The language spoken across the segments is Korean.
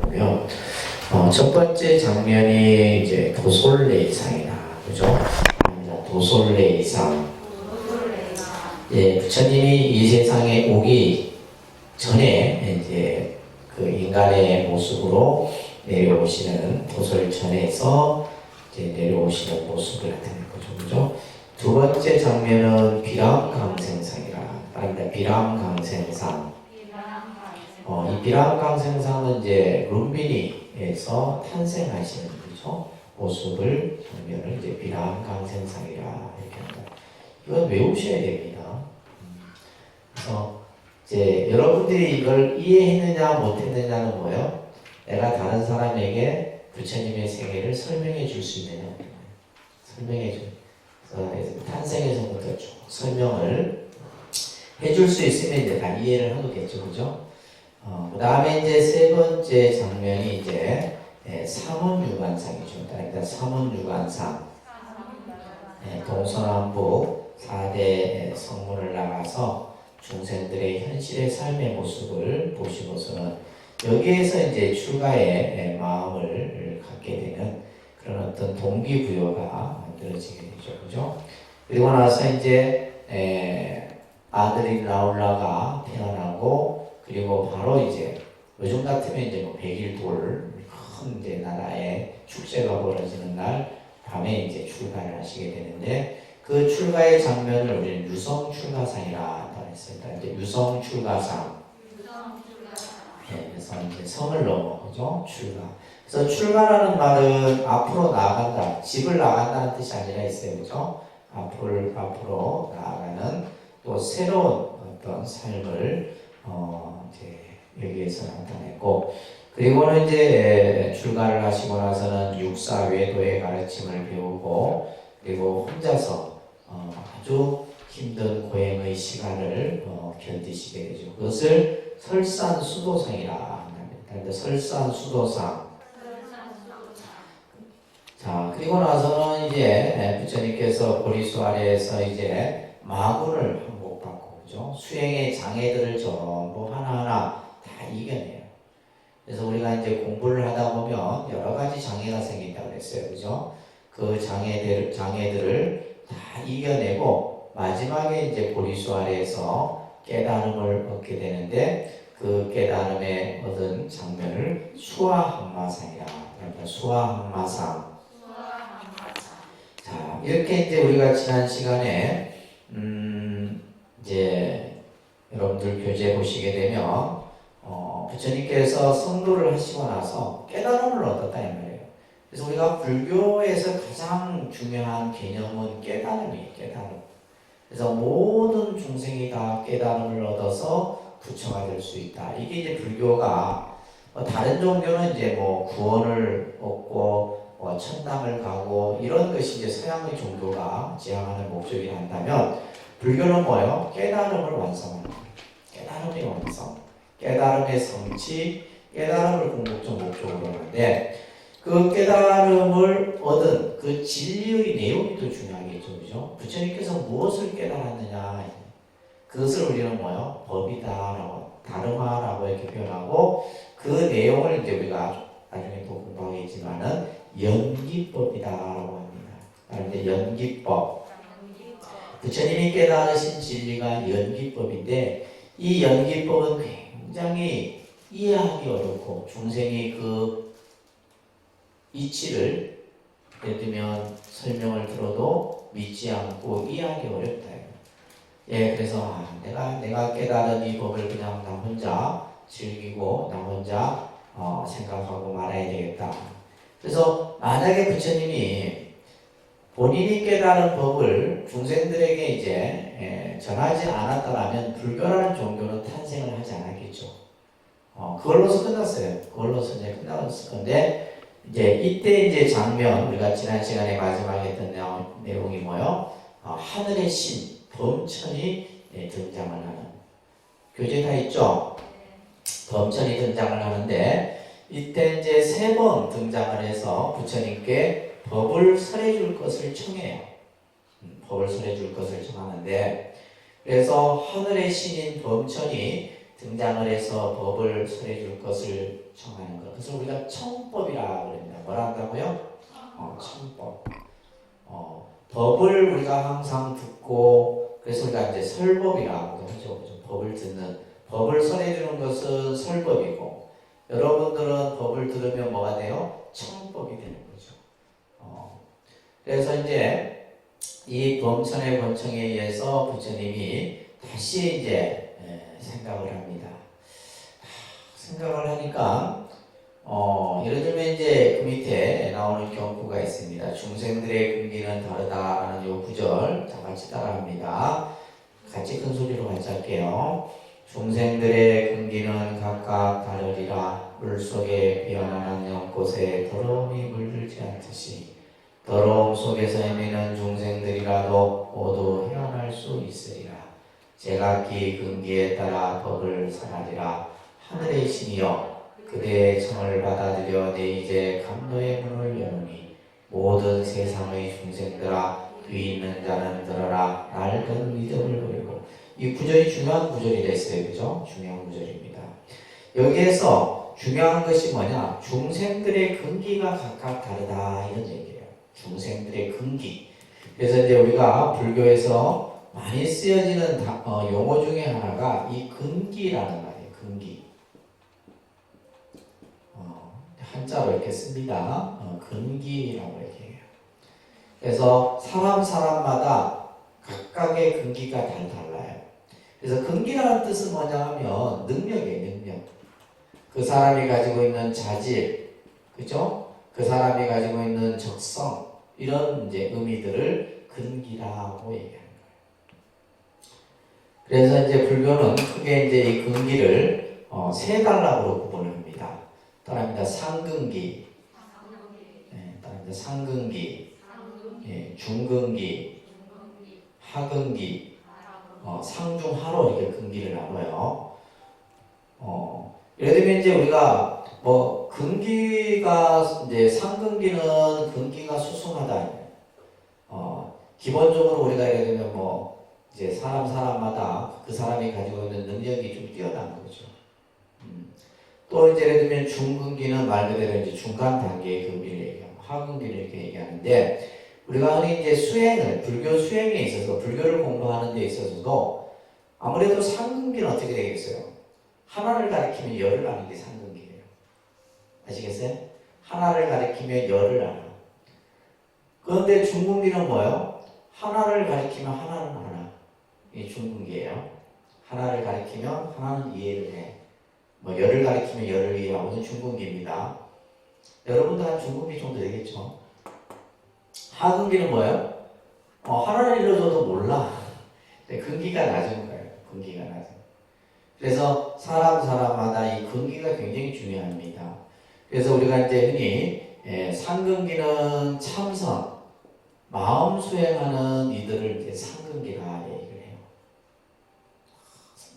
보면 첫 번째 장면이 이제 도솔레이상이다, 그죠? 도솔레이상. 예, 부처님이 이 세상에 오기 전에 이제 그 인간의 모습으로 내려오시는 도솔천에서 이제 내려오시는 모습을 나타낸 거죠, 그죠? 두 번째 장면은 비람강생상이라 합니다. 비람강생상. 이 비람강생상은 이제 룸비니에서 탄생하시는, 그죠? 모습을 장면을 이제 비람강생상이라 이렇게 합니다. 이건 외우셔야 됩니다. 그래서 이제 여러분들이 이걸 이해했느냐 못했느냐는 뭐예요? 내가 다른 사람에게 부처님의 생애를 설명해 줄 수 있느냐, 설명해 줄. 그래서 탄생에서부터 쭉 설명을 해줄 수 있으면 이제 다 이해를 하겠죠, 그죠? 그 다음에 이제 세 번째 장면이 이제 삼원유관상이죠. 그러니까 삼원유관상. 동서남북 4대 성문을 나가서 중생들의 현실의 삶의 모습을 보시고서는 여기에서 이제 출가의 마음을 갖게 되는 그런 어떤 동기부여가 만들어지게 되죠, 그죠? 그리고 나서 이제 아들이 라울라가 태어나고, 그리고 바로 이제 요즘 같으면 이제 뭐 100일 큰 이제 나라에 축제가 벌어지는 날 밤에 이제 출가를 하시게 되는데, 그 출가의 장면을 우리는 유성출가상이라 했습니다. 이제 유성출가상. 그래서 이제 성을 넘어, 그죠? 출가. 그래서 출가라는 말은 앞으로 나아간다, 집을 나간다는 뜻이 아니라 있어요, 그죠? 앞으로 나아가는 또 새로운 어떤 삶을 이제 여기에서 나타냈고, 그리고는 이제 출가를 하시고 나서는 육사 외도의 가르침을 배우고, 그리고 혼자서 아주 힘든 고행의 시간을 견디시게 되죠. 그것을 설산수도상이라 합니다. 설산수도상. 자, 그리고 나서는 이제 부처님께서 보리수 아래에서 이제 마군을 항복받고, 그죠? 수행의 장애들을 전부 하나하나 다 이겨내요. 그래서 우리가 이제 공부를 하다 보면 여러 가지 장애가 생긴다고 그랬어요, 그죠? 그 장애들을 다 이겨내고 마지막에 이제 보리수 아래에서 깨달음을 얻게 되는데, 그 깨달음에 얻은 장면을 수화항마상이라 합니다. 수화항마상. 자, 이렇게 이제 우리가 지난 시간에 이제 여러분들 교재 보시게 되면 부처님께서 성도를 하시고 나서 깨달음을 얻었다 이 말이에요. 그래서 우리가 불교에서 가장 중요한 개념은 깨달음이에요. 깨달음. 그래서 모든 중생이 다 깨달음을 얻어서 부처가 될 수 있다. 이게 이제 불교가, 다른 종교는 이제 뭐 구원을 얻고 천당을 가고 이런 것이 이제 서양의 종교가 지향하는 목적이 한다면, 불교는 뭐예요? 깨달음을 완성하는 거예요. 깨달음의 완성, 깨달음의 성취, 깨달음을 궁극적 목적으로 하는데, 그 깨달음을 얻은 그 진리의 내용이 더 중요하겠죠, 그죠? 부처님께서 무엇을 깨달았느냐, 그것을 우리는 뭐예요? 법이다라고, 다르마라고 이렇게 표현하고, 그 내용을 이제 우리가 나중에 또 공부하겠지만은 연기법이다라고 합니다. 이제 연기법. 부처님이 깨달으신 진리가 연기법인데, 이 연기법은 굉장히 이해하기 어렵고, 중생이 그 이치를 예를 들면 설명을 들어도 믿지 않고 이해하기 어렵다. 예, 그래서 내가 깨달은 이 법을 그냥 나 혼자 즐기고 나 혼자 생각하고 말아야 되겠다. 그래서 만약에 부처님이 본인이 깨달은 법을 중생들에게 이제 전하지 않았다면 불교라는 종교는 탄생을 하지 않았겠죠. 그걸로서 끝났어요. 그걸로서 이제 끝났을 건데, 이제 이때 이제 장면, 우리가 지난 시간에 마지막에 했던 내용이 뭐요? 하늘의 신 범천이 등장을 하는, 교재 다 있죠? 범천이 등장을 하는데, 이때 이제 3번 등장을 해서 부처님께 법을 설해줄 것을 청해요. 법을 설해줄 것을 청하는데, 그래서 하늘의 신인 범천이 등장을 해서 법을 설해줄 것을 청하는 것. 그래서 우리가 청법이라고 그럽니다. 뭐라 한다고요? 청법. 법을 우리가 항상 듣고, 그래서 우리가 이제 설법이라고 하죠. 법을 듣는, 법을 설해주는 것은 설법이고, 여러분들은 법을 들으면 뭐가 돼요? 청법이 되는 거죠. 그래서 이제 이 범천의 권청에 의해서 부처님이 다시 이제 생각을 합니다. 생각을 하니까 예를 들면 이제 그 밑에 나오는 경구가 있습니다. 중생들의 근기는 다르다라는 요 구절 다 같이 따라합니다. 같이 큰 소리로 같이 할게요. 중생들의 근기는 각각 다르리라. 물속에 피어나는 연꽃에 더러움이 물들지 않듯이 더러움 속에서 헤매는 중생들이라도 모두 헤어날 수 있으리라. 제각기 근기에 따라 법을 설하리라. 하늘의 신이여 그대의 청을 받아들여 내 이제 감도의 문을 여누니 모든 세상의 중생들아 귀 있는 자는 들어라. 낡은 믿음을 버리고. 이 구절이 중요한 구절이 됐어요. 그죠? 중요한 구절입니다. 여기에서 중요한 것이 뭐냐? 중생들의 근기가 각각 다르다 이런 얘기예요. 중생들의 근기. 그래서 이제 우리가 불교에서 많이 쓰여지는 용어 중에 하나가 이 근기라는 말이에요. 근기. 한자로 이렇게 씁니다. 근기라고 이렇게 해요. 그래서 사람마다 각각의 근기가 다 달라요. 그래서 근기라는 뜻은 뭐냐 하면 능력이에요. 능력. 그 사람이 가지고 있는 자질, 그죠? 그 사람이 가지고 있는 적성, 이런 이제 의미들을 근기라고 얘기하는 거예요. 그래서 이제 불교는 크게 이제 이 근기를 세 단락으로 구분을 합니다. 따라합니다. 상근기, 따라합니다. 상근기, 중근기, 하근기, 상중하로 이렇게 근기를 나눠요. 예를 들면 이제 우리가 근기가 이제 상근기는 근기가 수승하다. 기본적으로 우리가 예를 들면 이제 사람마다 그 사람이 가지고 있는 능력이 좀 뛰어난 거죠. 또 이제 예를 들면 중근기는 말 그대로 이제 중간 단계의 근기를 얘기하고 하근기를 이렇게 얘기하는데 우리가 흔히 이제 불교 수행에 있어서 불교를 공부하는 데 있어서도 아무래도 상근기는 어떻게 되겠어요? 하나를 가리키면 열을 아는 게 상근기예요. 아시겠어요? 하나를 가리키면 열을 알아. 그런데 중근기는 뭐예요? 하나를 가리키면 하나는 알아. 이게 중근기예요. 하나를 가리키면 하나는 이해를 해. 열을 가리키면 열을 이해하고 있는 중근기입니다. 여러분도 한 중근기 정도 되겠죠? 하근기는 뭐예요? 하나를 일러줘도 몰라. 근기가 낮은 거예요. 근기가 낮은. 그래서 사람마다 이 근기가 굉장히 중요합니다. 그래서 우리가 이제 흔히 상근기는 참선, 마음 수행하는 이들을 이제 상근기라 얘기를 해요.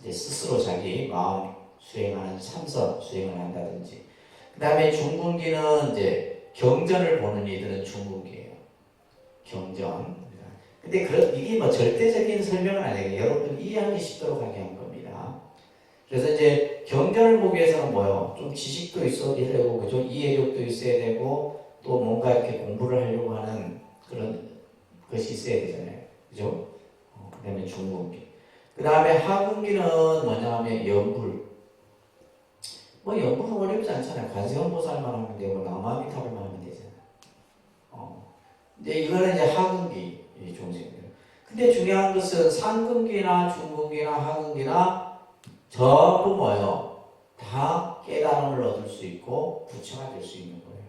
이제 스스로 자기 마음 수행하는 참선 수행을 한다든지. 그 다음에 중근기는 이제 경전을 보는 이들은 중근기예요. 경전. 근데 이게 절대적인 설명은 아니에요. 여러분 이해하기 쉽도록 하게 한 겁니다. 그래서 이제 경전을 보기 위해서는 뭐요? 좀 지식도 있어야 되고, 그죠? 이해력도 있어야 되고, 또 뭔가 이렇게 공부를 하려고 하는 그런 것이 있어야 되잖아요. 그죠? 그 다음에 중근기. 그 다음에 하근기는 뭐냐 하면 연불. 연불은 어렵지 않잖아요. 관세음보살만 하면 되고, 남아미타불만 하면 되잖아요. 근데 이거는 이제 하근기 중생들. 근데 중요한 것은 상근기나 중근기나 하근기나 전부 뭐예요? 다 깨달음을 얻을 수 있고 부처가 될 수 있는 거예요.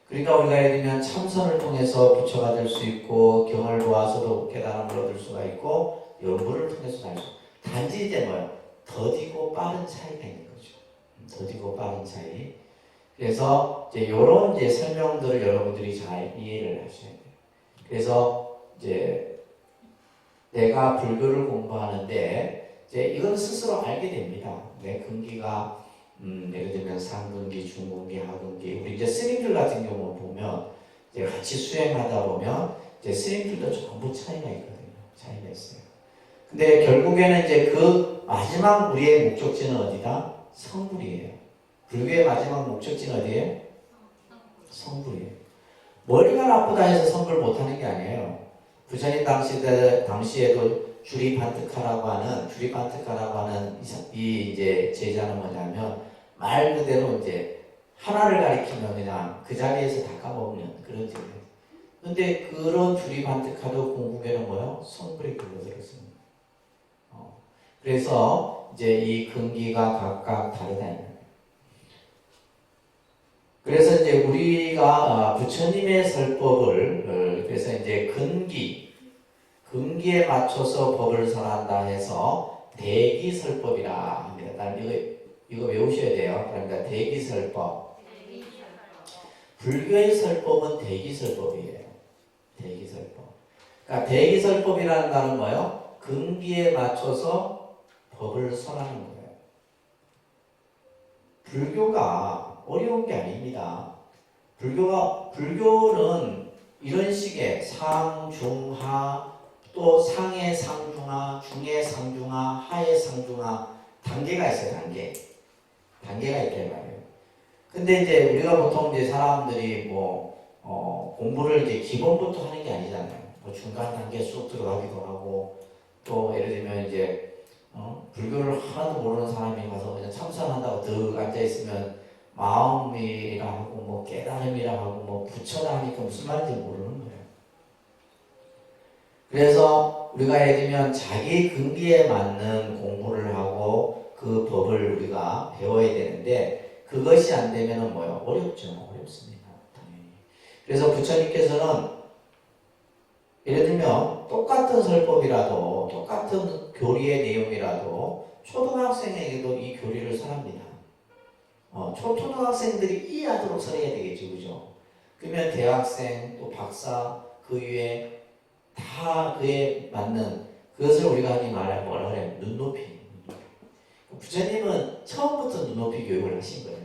그러니까 우리가 예를 들면 참선을 통해서 부처가 될 수 있고 경을 보아서도 깨달음을 얻을 수가 있고 연구를 통해서 할 수. 단지 이제 뭐예요? 더디고 빠른 차이가 있는 거죠. 더디고 빠른 차이. 그래서 이제 이런 이제 설명들을 여러분들이 잘 이해를 하셔야 돼요. 그래서 이제 내가 불교를 공부하는데 이제 이건 스스로 알게 됩니다. 내 근기가 예를 들면 상근기, 중근기, 하근기. 우리 이제 스님들 같은 경우 보면 이제 같이 수행하다 보면 이제 스님들도 전부 차이가 있거든요. 차이가 있어요. 근데 결국에는 이제 그 마지막 우리의 목적지는 어디다? 성불이에요. 불교의 마지막 목적지는 어디예요? 성불이에요. 머리가 나쁘다 해서 성불 못하는 게 아니에요. 부처님 당시에도 주리반트카라고 하는 이 이제 제자는 뭐냐면 말 그대로 이제 하나를 가리키면 그냥 그 자리에서 다 까먹는 그런 제자. 근데 그런 주리반트카도 공국에는 뭐요? 성불이 걸려들었습니다. 그래서 이제 이 근기가 각각 다르다. 그래서 이제 우리가 부처님의 설법을 그래서 이제 근기에 맞춰서 법을 설한다 해서 대기설법이라 합니다. 이거 외우셔야 돼요. 그러니까 대기설법. 불교의 설법은 대기설법이에요. 대기설법. 그러니까 대기설법이라는 단어는 뭐예요? 근기에 맞춰서 법을 설하는 거예요. 불교가 어려운 게 아닙니다. 불교는 이런 식의 상, 중, 하, 또 상의 상중하, 중의 상중하, 하의 상중하 단계가 있어요. 단계가 있단 말이에요. 근데 이제 우리가 보통 이제 사람들이 공부를 이제 기본부터 하는 게 아니잖아요. 중간 단계 쑥 들어가기도 하고 또 예를 들면 이제 불교를 하나도 모르는 사람이 가서 그냥 참선한다고 득 앉아 있으면 마음이라 하고 깨달음이라 하고 부처라 하니까 무슨 말인지 모르는 거예요. 그래서 우리가 예를 들면 자기 근기에 맞는 공부를 하고 그 법을 우리가 배워야 되는데 그것이 안 되면은 어렵습니다. 당연히. 그래서 부처님께서는 예를 들면 똑같은 설법이라도 똑같은 교리의 내용이라도 초등학생에게도 이 교리를 설합니다. 초등학생들이 이해하도록 설해야 되겠죠, 그죠? 그러면 대학생 또 박사 그 위에 다 그에 맞는 그것을 우리가 흔히 뭐라 그래요? 눈높이. 부처님은 처음부터 눈높이 교육을 하신 거예요.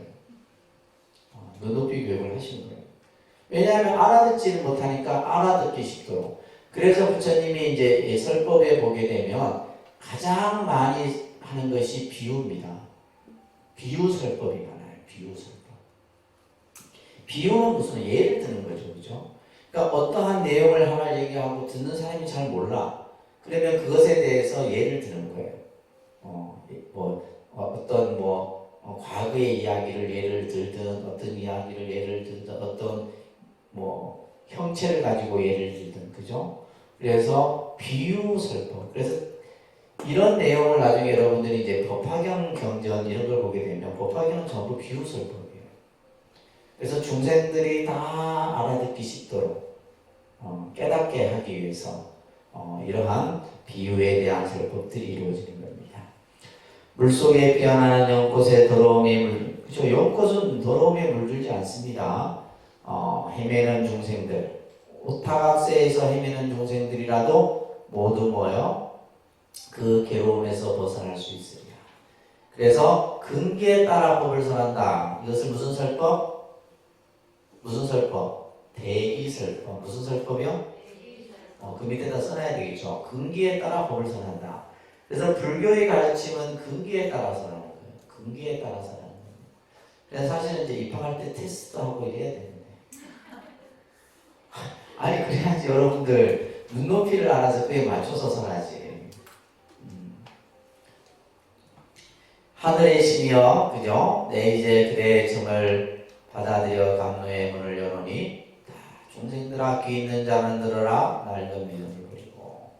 눈높이 교육을 하신 거예요. 왜냐하면 알아듣지를 못하니까 알아듣기 쉽도록. 그래서 부처님이 이제 설법에 보게 되면 가장 많이 하는 것이 비유입니다. 비유설법이 많아요. 비유설법. 비유는 무슨 예를 드는 거죠, 그죠? 그러니까 어떠한 내용을 하나 얘기하고 듣는 사람이 잘 몰라. 그러면 그것에 대해서 예를 드는 거예요. 과거의 이야기를 예를 들든 어떤 이야기를 예를 들든 어떤 형체를 가지고 예를 들든 그죠? 그래서 비유설법. 그래서 이런 내용을 나중에 여러분들이 이제 법화경 경전 이런 걸 보게 되면 법화경은 전부 비유설법이에요. 그래서 중생들이 다 알아듣기 쉽도록 깨닫게 하기 위해서 이러한 비유에 대한 설법들이 이루어지는 겁니다. 물속에 피어나는 연꽃에 더러움이 그죠? 연꽃은 더러움에 물들지 않습니다. 헤매는 중생들, 오타각세에서 헤매는 중생들이라도 모두 그 괴로움에서 벗어날 수 있으리라. 그래서 근기에 따라 법을 설한다. 이것을 무슨 설법? 무슨 설법? 대기설법. 무슨 설법이요? 그 밑에다 써놔야 되겠죠. 근기에 따라 법을 설한다. 그래서 불교의 가르침은 근기에 따라 설하는 거예요. 근기에 따라 설하는 거예요. 그래서 사실은 이제 입학할 때 테스트도 하고 이래야 되는데. 아니 그래야지 여러분들 눈높이를 알아서 그에 맞춰서 설하지. 하늘의 신이여, 그죠? 내 이제 그대의 정을 받아들여 감노의 문을 여노니 중생들아 귀 있는 자는 들으라 낡은 믿음을 버리고.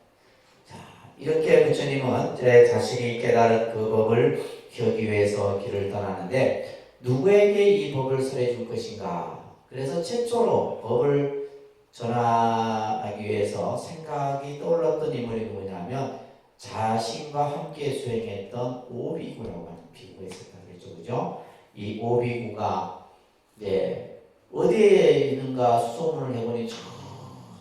자, 이렇게 부처님은 제 자신이 깨달은 그 법을 키우기 위해서 길을 떠나는데 누구에게 이 법을 설해 줄 것인가? 그래서 최초로 법을 전하기 위해서 생각이 떠올랐던 인물이 누구냐면 자신과 함께 수행했던 오비구라고 하는 비구가 있었다 그랬죠, 그죠? 이 오비구가 어디에 있는가 수소문을 해보니 저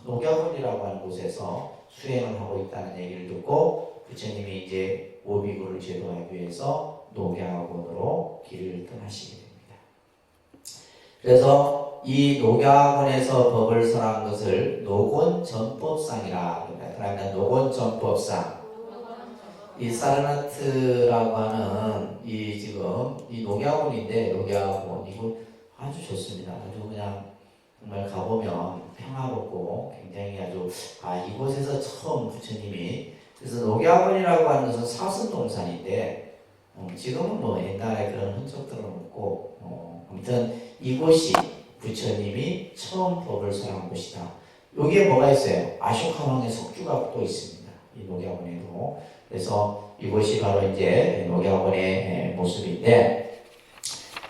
녹야군이라고 하는 곳에서 수행을 하고 있다는 얘기를 듣고 부처님이 이제 오비구를 제도하기 위해서 녹야군으로 길을 떠나시게 됩니다. 그래서 이 녹야군에서 법을 설한 것을 녹원전법상이라 합니다. 그러면 녹원전법상 이 사르나트라고 하는 이 지금 이 녹야원인데 녹야원 이거 아주 좋습니다. 아주 그냥 정말 가보면 평화롭고 굉장히 아주 이곳에서 처음 부처님이 그래서 녹야원이라고 하는 것은 사슴동산인데 지금은 뭐 옛날에 그런 흔적들은 없고 아무튼 이곳이 부처님이 처음 법을 설한 곳이다. 여기에 뭐가 있어요? 아쇼카왕의 석주가 또 있습니다. 이 녹야원에도. 그래서 이곳이 바로 이제 녹야원의 모습인데,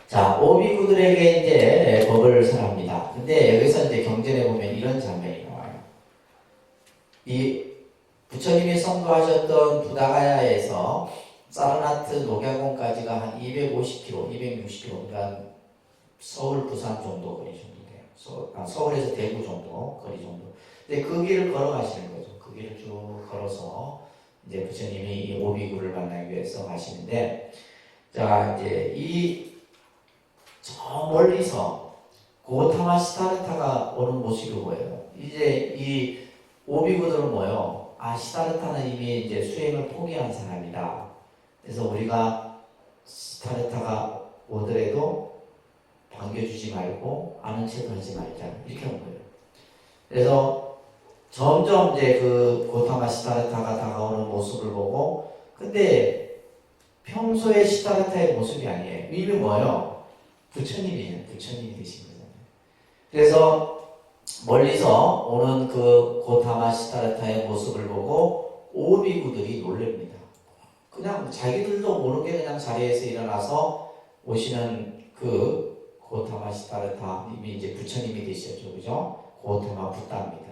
자, 오비구들에게 이제 법을 설합니다. 근데 여기서 이제 경전에 보면 이런 장면이 나와요. 이 부처님이 선도하셨던 부다가야에서 사르나트 녹야원까지가 한 250km, 260km, 그러니까 서울, 부산 정도 거리 정도 돼요. 서울에서 대구 정도 거리 정도. 근데 그 길을 걸어가시는 거죠. 그 길을 쭉 걸어서 이제 부처님이 이 오비구를 만나기 위해서 가시는데, 자 이제 저 멀리서 고타마 시타르타가 오는 모습이 보여요. 이제 이 오비구들은 뭐예요? 시타르타는 이미 이제 수행을 포기한 사람이다. 그래서 우리가 시타르타가 오더라도 반겨주지 말고 아는 척을 하지 말자 이렇게 한 거예요. 그래서 점점 이제 그 고타마 시타르타가 다가오는 모습을 보고, 근데 평소에 시타르타의 모습이 아니에요. 이미 뭐예요? 부처님이에요. 부처님이 되신 거잖아요. 그래서 멀리서 오는 그 고타마 시타르타의 모습을 보고 오비구들이 놀랍니다. 그냥 자기들도 모르게 그냥 자리에서 일어나서 오시는 그 고타마 시타르타, 이미 이제 부처님이 되셨죠, 그죠? 고타마 붓다입니다.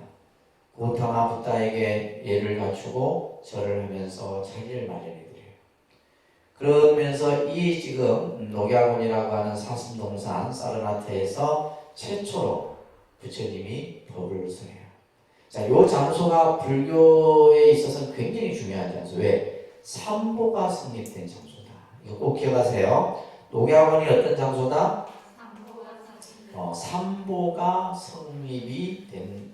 고타마 붓다에게 예를 갖추고 절을 하면서 자리를 마련해 드려요. 그러면서 이 지금 녹야원이라고 하는 사슴동산 사르나트에서 최초로 부처님이 법을 설해요. 자, 요 장소가 불교에 있어서는 굉장히 중요한 장소. 왜? 삼보가 성립된 장소다. 이거 꼭 기억하세요. 녹야원이 어떤 장소다? 삼보가 성립이 된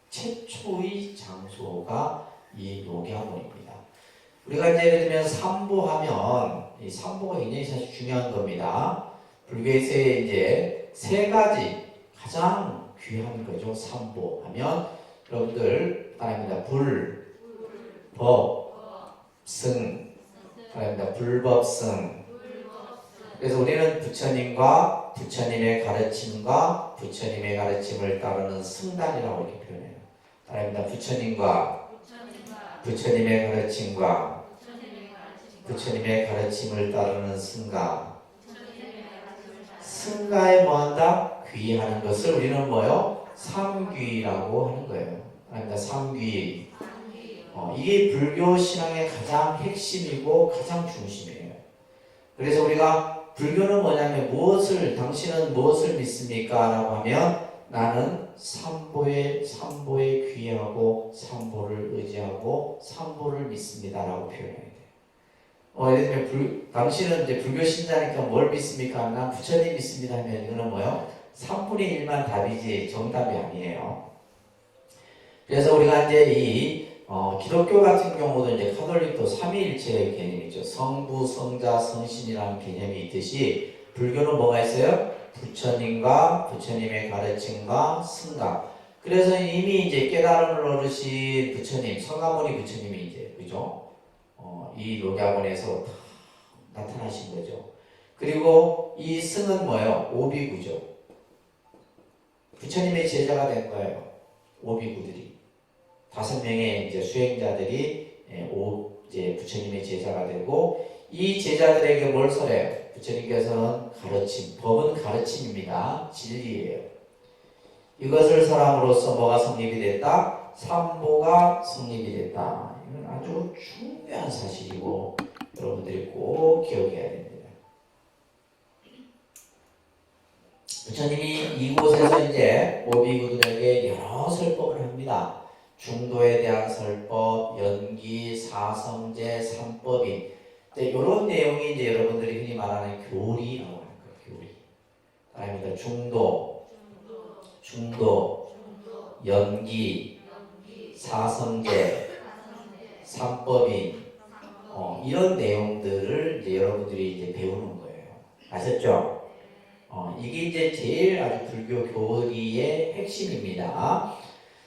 최초의 장소가 이 녹야원입니다. 우리가 이제 예를 들면 삼보하면 이 삼보가 굉장히 사실 중요한 겁니다. 불교에서의 이제 세 가지 가장 귀한 거죠. 삼보하면 여러분들 따라합니다. 불, 법, 승. 따라합니다. 불법승. 그래서 우리는 부처님과 부처님의 가르침과 부처님의 가르침을 따르는 승단이라고 이렇게 표현해요. 따라합니다. 부처님과 부처님의 가르침과 부처님의 가르침을 따르는 승가. 승가에 뭐한다? 귀하는 것을 우리는 뭐요? 삼귀라고 하는 거예요. 따라합니다. 삼귀. 이게 불교 신앙의 가장 핵심이고 가장 중심이에요. 그래서 우리가 불교는 뭐냐면 당신은 무엇을 믿습니까? 라고 하면 나는 삼보에 귀하고 삼보를 의지하고 삼보를 믿습니다. 라고 표현해야 돼요. 예를 들면 당신은 이제 불교 신자니까 뭘 믿습니까? 난 부처님 믿습니다. 하면 이거는 뭐요? 3분의 1만 답이지 정답이 아니에요. 그래서 우리가 이제 기독교 같은 경우도 이제 카톨릭도 삼위일체의 개념이 있죠. 성부, 성자, 성신이라는 개념이 있듯이 불교는 뭐가 있어요? 부처님과 부처님의 가르침과 승가. 그래서 이미 이제 깨달음을 얻으신 부처님, 성가모니 부처님이 이제 그죠? 이 녹야원에서 나타나신 거죠. 그리고 이 승은 뭐예요? 오비구죠. 부처님의 제자가 된 거예요. 오비구들이. 5명의 이제 수행자들이 이제 부처님의 제자가 되고, 이 제자들에게 뭘 설해요? 부처님께서는 가르침, 법은 가르침입니다. 진리예요. 이것을 설함으로써 뭐가 성립이 됐다? 삼보가 성립이 됐다. 이건 아주 중요한 사실이고 여러분들이 꼭 기억해야 됩니다. 부처님이 이곳에서 이제 오비구들에게 여러 설법을 합니다. 중도에 대한 설법, 연기, 사성제, 삼법인. 이런 내용이 이제 여러분들이 흔히 말하는 교리라고 하는 거예요. 교리. 아닙니다. 중도, 연기, 사성제, 삼법인, 이런 내용들을 이제 여러분들이 이제 배우는 거예요. 아셨죠? 이게 이제 제일 아주 불교 교리의 핵심입니다.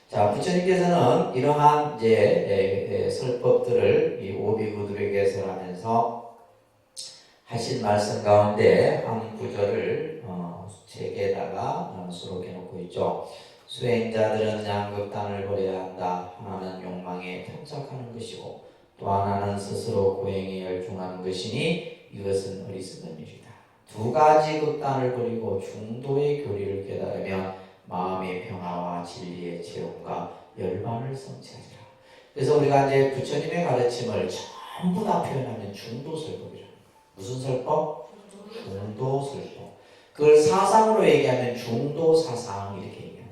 자, 부처님께서는 이러한 이제 설법들을 이 오비구들에게 설하면서 하신 말씀 가운데 한 구절을 책에다가 수록해 놓고 있죠. 수행자들은 양극단을 버려야 한다. 하나는 욕망에 탐착하는 것이고 또 하나는 스스로 고행에 열중하는 것이니 이것은 어리석은 일이다. 두 가지 극단을 버리고 중도의 교리를 깨달으면 마음의 평화와 진리의 체험과 열반을 성취하리라. 그래서 우리가 이제 부처님의 가르침을 전부 다 표현하면 중도설법이라는 거예요. 무슨 설법? 중도설법. 그걸 사상으로 얘기하면 중도사상 이렇게 얘기합니다.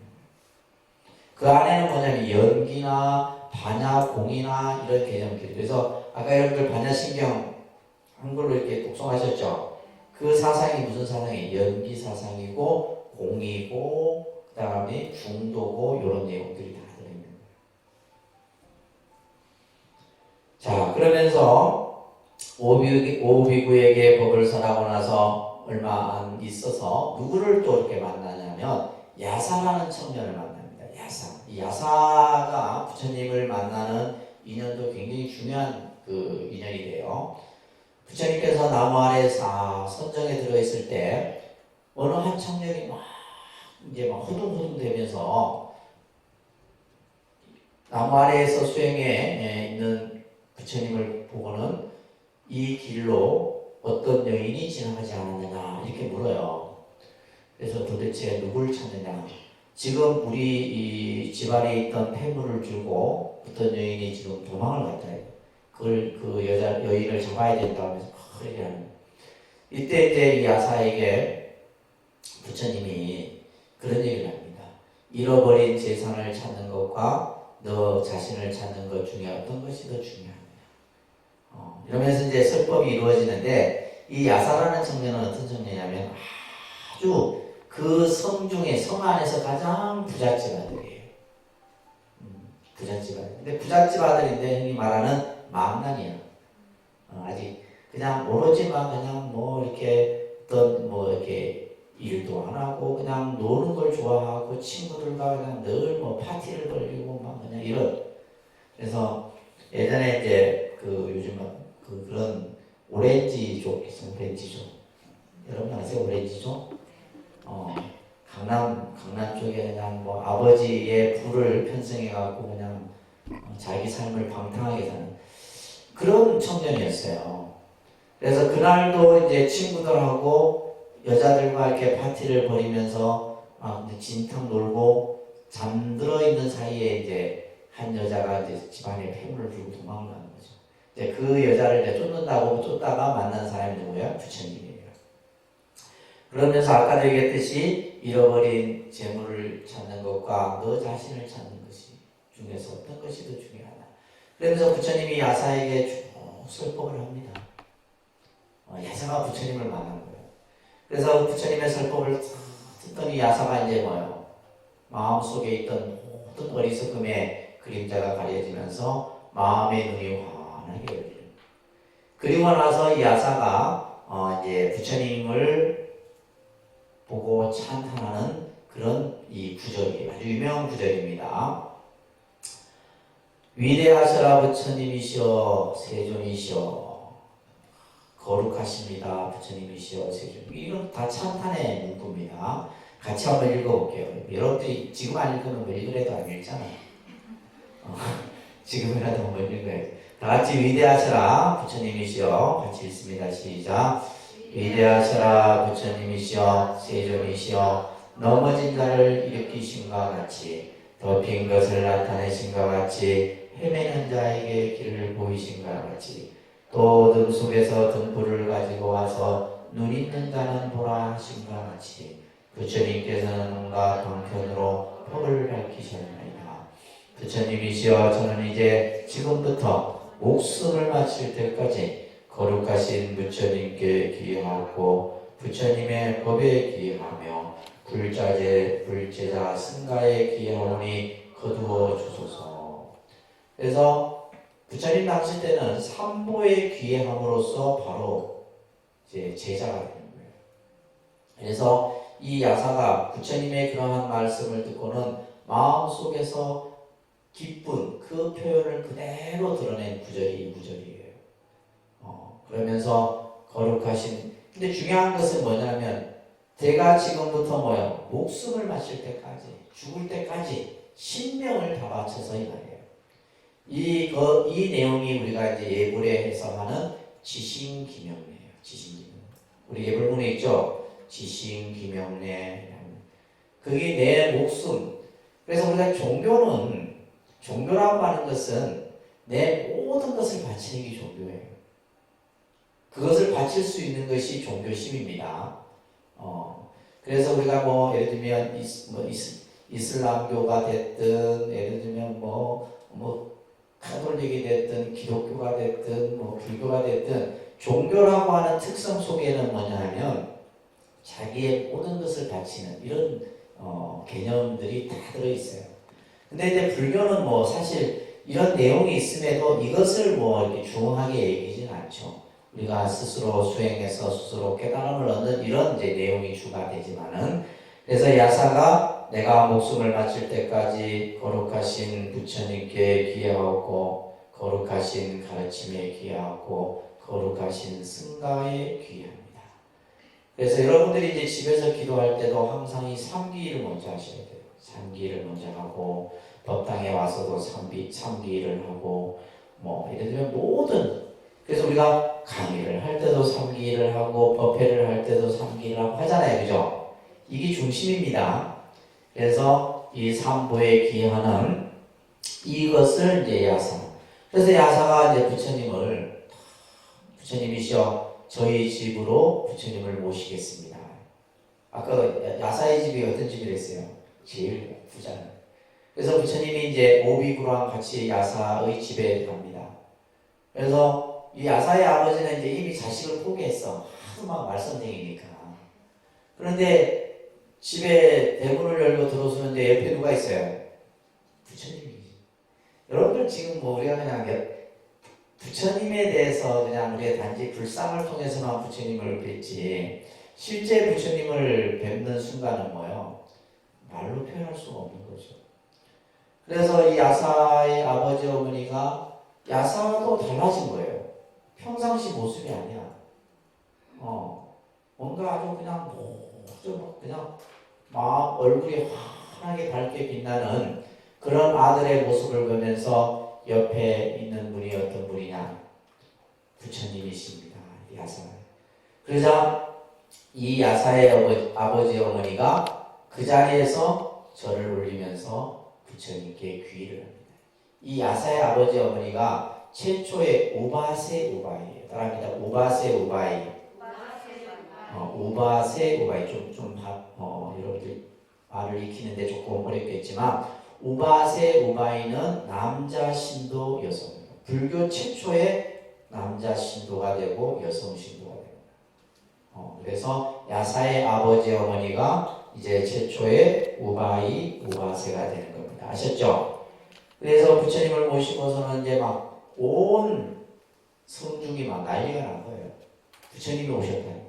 그 안에는 뭐냐면 연기나 반야, 공이나 이런 개념들. 그래서 아까 여러분들 반야신경 한글로 이렇게 독송하셨죠? 그 사상이 무슨 사상이에요? 연기 사상이고 공이고 그 다음에 중도고 이런 내용들이 다 들어있는 거예요. 자, 그러면서 오비구에게 법을 설하고 나서 얼마 안 있어서 누구를 또 이렇게 만나냐면 야사라는 청년을 만납니다. 야사. 이 야사가 부처님을 만나는 인연도 굉장히 중요한 그 인연이 돼요. 부처님께서 나무 아래 선정에 들어있을 때 어느 한 청년이 막 허둥허둥 되면서 나무 아래에서 수행에 있는 부처님을 보고는 이 길로 어떤 여인이 지나가지 않았느냐 이렇게 물어요. 그래서 도대체 누굴 찾느냐. 지금 우리 이 집안에 있던 폐물을 들고 어떤 여인이 지금 도망을 갔다 해요. 그걸 그 여인을 잡아야 된다 하면서 그렇게 하는 거예요. 이때 이제 이 야사에게 부처님이 그런 얘기를 합니다. 잃어버린 재산을 찾는 것과 너 자신을 찾는 것 중에 어떤 것이 더 중요하냐. 이러면서 이제 설법이 이루어지는데 이 야사라는 청년은 어떤 청년이냐면 아주 그 성 중에 성 안에서 가장 부잣집 아들이에요. 부잣집 아들. 근데 부잣집 아들인데 형이 말하는 망난이야. 아직 그냥 오로지만 그냥 뭐 이렇게 어떤 뭐 이렇게 일도 안 하고 그냥 노는 걸 좋아하고 친구들과 그냥 늘 뭐 파티를 벌리고 막 그냥 이런. 그래서 예전에 이제 그 요즘은 그런 오렌지족 있어요. 오렌지족. 여러분 아세요? 오렌지족? 강남 쪽에 그냥 뭐 아버지의 부를 편성해갖고 그냥 자기 삶을 방탕하게 사는 그런 청년이었어요. 그래서 그날도 이제 친구들하고 여자들과 이렇게 파티를 벌이면서 진탕 놀고 잠들어 있는 사이에 이제 한 여자가 이제 집안에 폐물을 들고 도망을 가는 거죠. 이제 그 여자를 이제 쫓는다고 쫓다가 만난 사람이 누구예요? 부처님이에요. 그러면서 아까도 얘기했듯이 잃어버린 재물을 찾는 것과 너 자신을 찾는 것이 중에서 어떤 것이 더 중요하다. 그러면서 부처님이 야사에게 쭉 설법을 합니다. 야사가 부처님을 만난 거예요. 그래서 부처님의 설법을 듣더니 야사가 이제 뭐예요? 마음속에 있던 모든 어리석음의 그림자가 가려지면서 마음의 눈이 환하게 열려요. 그리고 나서 이 야사가 이제 부처님을 보고 찬탄하는 그런 이 구절이에요. 아주 유명한 구절입니다. 위대하시라 부처님이시여 세존이시여 거룩하십니다 부처님이시여 세존. 이건 다 찬탄의 문구입니다. 같이 한번 읽어볼게요. 여러분들이 지금 안 읽으면 뭐 읽으래도 안 읽잖아요. 지금이라도 한번 읽어요. 다 같이 위대하시라 부처님이시여 같이 읽습니다. 시작. 위대하시라 부처님이시여 세존이시여 넘어진 자를 일으키신과 같이 덮인 것을 나타내신과 같이 헤매는 자에게 길을 보이신과 같이 또 어둠 속에서 등불을 가지고 와서 눈 있는 자는 보라 하신과 같이 부처님께서는 온갖 방편으로 법을 밝히셨나이다. 부처님이시여 저는 이제 지금부터 목숨을 마칠 때까지 거룩하신 부처님께 기하고 부처님의 법에 기하며 불제자 승가에 기하오니 거두어 주소서. 그래서 부처님 당시 때는 삼보에 귀해함으로써 바로 이제 제자가 되는 거예요. 그래서 이 야사가 부처님의 그러한 말씀을 듣고는 마음속에서 기쁜 그 표현을 그대로 드러낸 구절이 이 구절이에요. 그러면서 거룩하신, 근데 중요한 것은 뭐냐면 제가 지금부터 뭐요? 목숨을 마칠 때까지, 죽을 때까지 신명을 다 바쳐서 이 말이에요. 이 내용이 우리가 이제 예불에 해석하는 지신기명례예요. 지신기명. 우리 예불문에 있죠? 지신기명례. 그게 내 목숨. 그래서 우리가 종교라고 하는 것은 내 모든 것을 바치는 게 종교예요. 그것을 바칠 수 있는 것이 종교심입니다. 그래서 우리가 뭐 예를 들면 이슬람교가 됐든, 예를 들면 카톨릭이 됐든, 기독교가 됐든, 불교가 됐든, 종교라고 하는 특성 속에는 뭐냐 하면 자기의 모든 것을 바치는 이런 개념들이 다 들어있어요. 근데 이제 불교는 사실 이런 내용이 있음에도 이것을 이렇게 중요하게 얘기하지는 않죠. 우리가 스스로 수행해서 스스로 깨달음을 얻는 이런 이제 내용이 주가 되지만은, 그래서 야사가 내가 목숨을 마칠 때까지 거룩하신 부처님께 귀하고 거룩하신 가르침에 귀하고 거룩하신 승가에 귀합니다. 그래서 여러분들이 이제 집에서 기도할 때도 항상 이 삼기를 먼저 하셔야 돼요. 삼기를 먼저 하고, 법당에 와서도 삼기를 하고, 예를 들면 그래서 우리가 강의를 할 때도 삼기를 하고, 법회를 할 때도 삼기를 하고 하잖아요. 그죠? 이게 중심입니다. 그래서 이 삼보에 기하는 이것을 이제 야사. 그래서 야사가 이제 부처님이시여 저희 집으로 부처님을 모시겠습니다. 아까 야사의 집이 어떤 집이랬어요? 제일 부자는. 그래서 부처님이 이제 오비구랑 같이 야사의 집에 갑니다. 그래서 이 야사의 아버지는 이제 이미 자식을 포기했어. 하도 막 말썽쟁이니까. 그런데 집에 대문을 열고 들어서는데 옆에 누가 있어요? 부처님이지. 여러분들 지금 우리가 그냥 부처님에 대해서 그냥 우리가 단지 불상을 통해서만 부처님을 뵙지, 실제 부처님을 뵙는 순간은 말로 표현할 수가 없는 거죠. 그래서 이 야사의 아버지 어머니가 야사도 달라진 거예요. 평상시 모습이 아니야. 뭔가 아주 그냥 얼굴이 환하게 밝게 빛나는 그런 아들의 모습을 보면서 옆에 있는 분이 어떤 분이냐? 부처님이십니다. 야사. 그러자 이 야사의 아버지 어머니가 그 자리에서 절을 올리면서 부처님께 귀의를 합니다. 이 야사의 아버지 어머니가 최초의 오바세 오바이예요. 따라합니다. 오바세 오바이. 오바세 오바이. 여러분들 말을 익히는데 조금 어렵겠지만, 오바세 오바이는 남자 신도 여성. 불교 최초의 남자 신도가 되고 여성 신도가 됩니다. 그래서 야사의 아버지 어머니가 이제 최초의 오바세가 되는 겁니다. 아셨죠? 그래서 부처님을 모시고서는 이제 온 성중이 난리가 난 거예요. 부처님이 오셨다니까.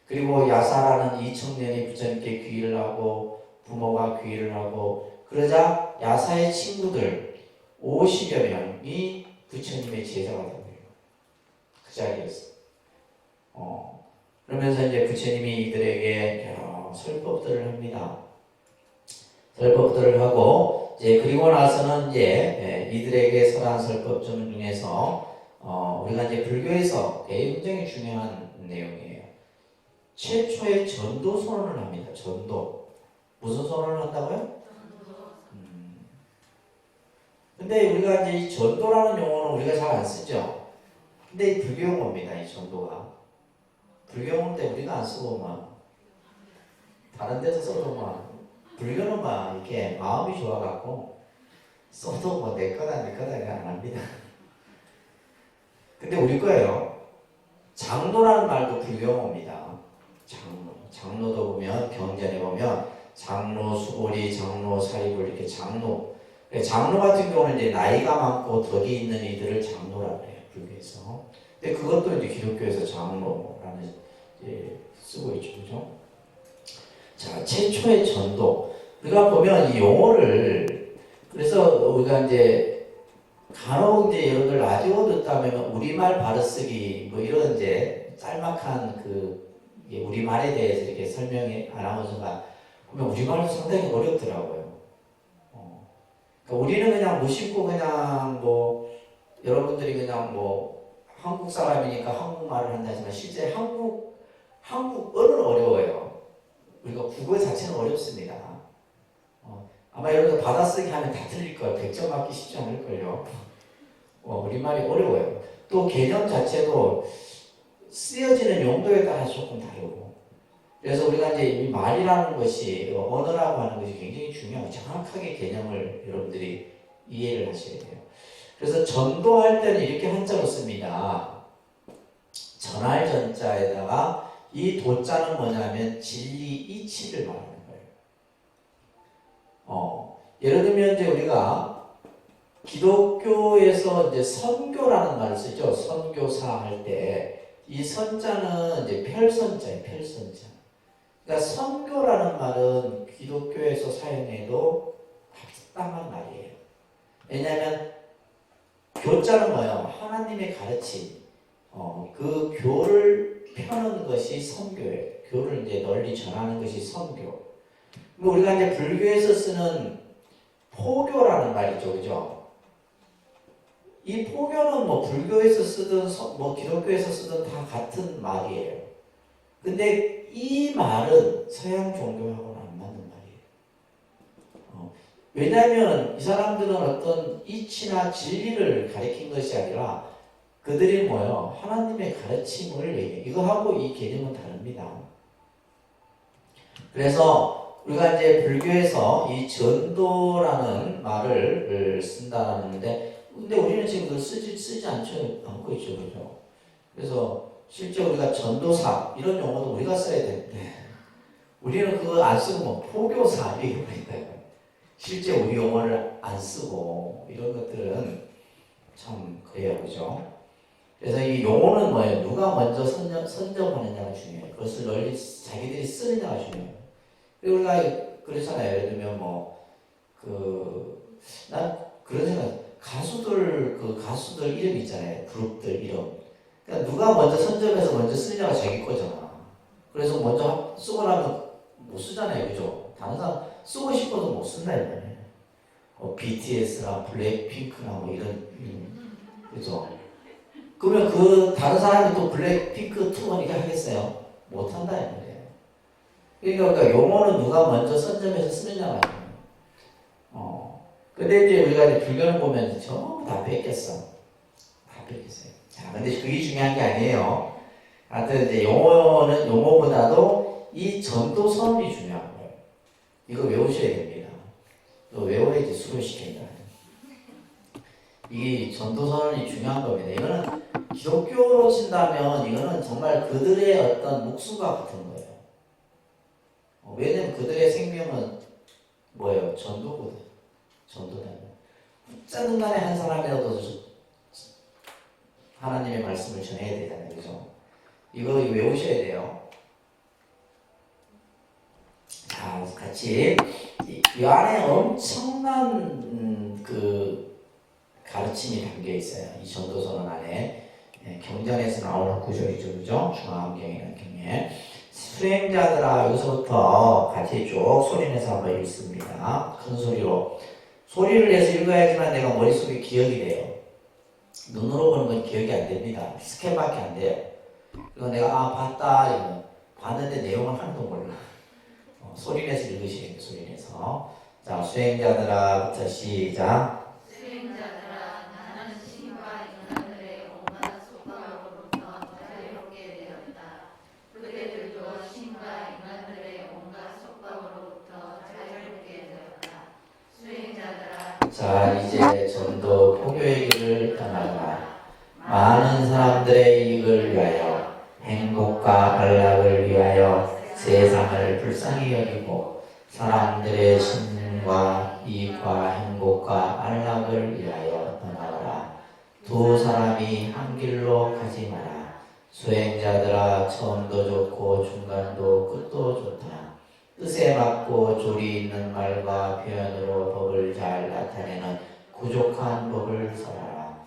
그리고 야사라는 이 청년이 부처님께 귀의를 하고, 부모가 귀의를 하고, 그러자 야사의 친구들 50여 명이 부처님의 제자가 된 거예요. 그 자리에서. 그러면서 이제 부처님이 이들에게 여러 설법들을 합니다. 설법들을 하고, 그리고 나서는 이들에게 설한 설법 중에서 우리가 이제 불교에서 굉장히 중요한 내용이에요. 최초의 전도 선언을 합니다. 전도. 무슨 선언을 한다고요? 근데 우리가 이제 이 전도라는 용어는 우리가 잘 안 쓰죠. 근데 이 불교 용어입니다. 이 전도가. 불교 용어인데 우리가 안 쓰고 다른 데서 써도 불교는 이렇게 마음이 좋아갖고 써도 내 거다 안 합니다. 근데 우리 거예요. 장로라는 말도 불교 용어입니다. 장로도 보면 경전에 보면 장로, 수고리, 장로, 사리불 이렇게 장로. 장로 같은 경우는 이제 나이가 많고 덕이 있는 이들을 장로라고 해요, 불교에서. 근데 그것도 이제 기독교에서 장로라는 이제 쓰고 있죠, 그죠? 자, 최초의 전도. 우리가 보면 이 용어를, 그래서 우리가 이제 간혹 이제 여러분들 라디오 듣다면 우리말 바로쓰기 뭐 이런 이제 짤막한 그 우리말에 대해서 이렇게 설명이 아나운서가 보면 우리말도 상당히 어렵더라고요. 그러니까 우리는 그냥 무심코 그냥 뭐 여러분들이 그냥 뭐 한국 사람이니까 한국말을 한다지만 실제 한국어는 어려워요. 우리가 국어 자체는 어렵습니다. 아마 여러분들 받아쓰기 하면 다 틀릴 거예요. 100점 맞기 쉽지 않을 걸요. 우리말이 어려워요. 또 개념 자체도 쓰여지는 용도에 따라 조금 다르고. 그래서 우리가 이제 이 말이라는 것이 언어라고 하는 것이 굉장히 중요하고 정확하게 개념을 여러분들이 이해를 하셔야 돼요. 그래서 전도할 때는 이렇게 한자로 씁니다. 전할 전자에다가 이 도자는 뭐냐면 진리 이치를 말하는 거예요. 예를 들면 이제 우리가 기독교에서 이제 선교라는 말을 쓰죠. 선교사 할 때 이 선자는 이제 펼선자예요. 펼선자. 그러니까 선교라는 말은 기독교에서 사용해도 합당한 말이에요. 왜냐하면 교자는 뭐예요? 하나님의 가르침. 그 교를 펴는 것이 선교예요. 교를 이제 널리 전하는 것이 선교. 우리가 이제 불교에서 쓰는 포교라는 말이죠, 그죠? 이 포교는 뭐 불교에서 쓰든 뭐 기독교에서 쓰든 다 같은 말이에요. 근데 이 말은 서양 종교하고는 안 맞는 말이에요. 왜냐하면 이 사람들은 어떤 이치나 진리를 가리킨 것이 아니라 그들이 뭐예요? 하나님의 가르침을 얘기해요. 이거하고 이 개념은 다릅니다. 그래서 우리가 이제 불교에서 이 전도라는 말을 쓴다는데, 근데 우리는 지금 그걸 쓰지 않고 있죠, 그죠? 그래서 실제 우리가 전도사 이런 용어도 우리가 써야 되는데 우리는 그거 안 쓰고 뭐 포교사 이렇게 부른다. 실제 우리 용어를 안 쓰고 이런 것들은 참 그래요, 그죠? 그래서 이 용어는 뭐예요? 누가 먼저 선점하느냐가 중요해요. 그것을 널리 자기들이 쓰느냐가 중요해요. 그리고 우리가 그러잖아요. 예를 들면 난 그런 생각, 가수들 이름 있잖아요. 그룹들 이름. 그러니까 누가 먼저 선점해서 먼저 쓰느냐가 자기 거잖아. 그래서 먼저 쓰고 나면 못 쓰잖아요, 그죠? 다른 사람 쓰고 싶어도 못 쓴다 이거네. BTS나 블랙핑크나 뭐 이런, 그죠? 그러면 그 다른 사람이 또 블랙핑크 투어니까 하겠어요? 못 한다 이거예요. 그러니까 용어는 누가 먼저 선점해서 쓰느냐가 아니에요. 근데 이제 우리가 이제 불교를 보면 전부 다 뺏겼어. 다 뺏겼어요. 자, 근데 그게 중요한 게 아니에요. 하여튼 이제 용어보다도 이 전도선이 중요한 거예요. 이거 외우셔야 됩니다. 이거 외워야지 수료를 시킨다. 이 전도선이 중요한 겁니다. 이거는 기독교로 친다면 이거는 정말 그들의 어떤 목숨과 같은 거예요. 왜냐면 그들의 생명은 뭐예요? 전도거든. 전도다. 짜는 날에 한 사람이라도 하나님의 말씀을 전해야 되잖아요. 그죠? 이거 외우셔야 돼요. 자, 같이 이 안에 엄청난 그 가르침이 담겨 있어요. 이 전도서는 안에 경전에서 나오는 구절이죠, 그죠? 중앙경이라는 경에 수행자들아, 여기서부터 같이 쭉 소리내서 한번 읽습니다. 큰 소리로 소리를 내서 읽어야지만 내가 머릿속에 기억이 돼요. 눈으로 보는 건 기억이 안 됩니다. 스캔밖에 안 돼요. 그리고 내가 봤다 이거 봤는데 내용을 하나도 몰라. 소리 내서 읽으셔야 돼요. 소리 내서. 자, 수행자들아부터 시작. 수행자들아, 나는 신과 인간들의 온갖 속박으로부터 자유롭게 되었다. 그대들도 신과 인간들의 온갖 속박으로부터 자유롭게 되었다. 수행자들아. 자, 이제 전도 포교의 길을 떠나라. 많은 사람들의 이익을 위하여 행복과 안락을 위하여 세상을 불쌍히 여기고 사람들의 신과 이익과 행복과 안락을 위하여 떠나가라. 두 사람이 한 길로 가지 마라. 수행자들아, 처음도 좋고 중간도 끝도 좋다. 뜻에 맞고 조리 있는 말과 표현으로 법을 잘 나타내는 부족한 법을 설하라.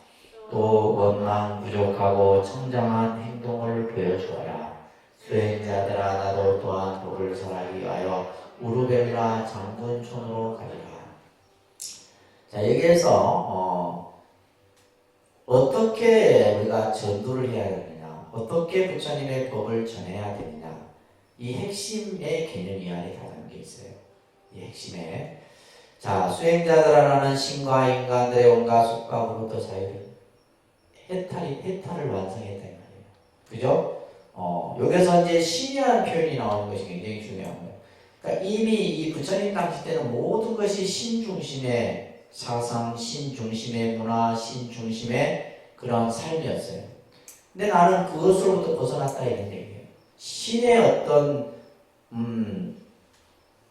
또 원망 부족하고 청정한 행동을 보여주어라. 수행자들아, 나도 또한 법을 설하기 위하여 우르벨라 장군촌으로 가리라. 자, 여기에서 어떻게 우리가 전도를 해야 되느냐, 어떻게 부처님의 법을 전해야 되느냐, 이 핵심의 개념이 안에 다 담겨 있어요. 이 핵심에. 자, 수행자들아라는 신과 인간들의 온갖 속박으로부터 자유를 해탈을 완성했다 이 말이에요. 그죠? 여기서 이제 신이라는 표현이 나오는 것이 굉장히 중요한 거예요. 그러니까 이미 이 부처님 당시 때는 모든 것이 신 중심의 사상, 신 중심의 문화, 신 중심의 그런 삶이었어요. 근데 나는 그것으로부터 벗어났다 이런 얘기예요. 신의 어떤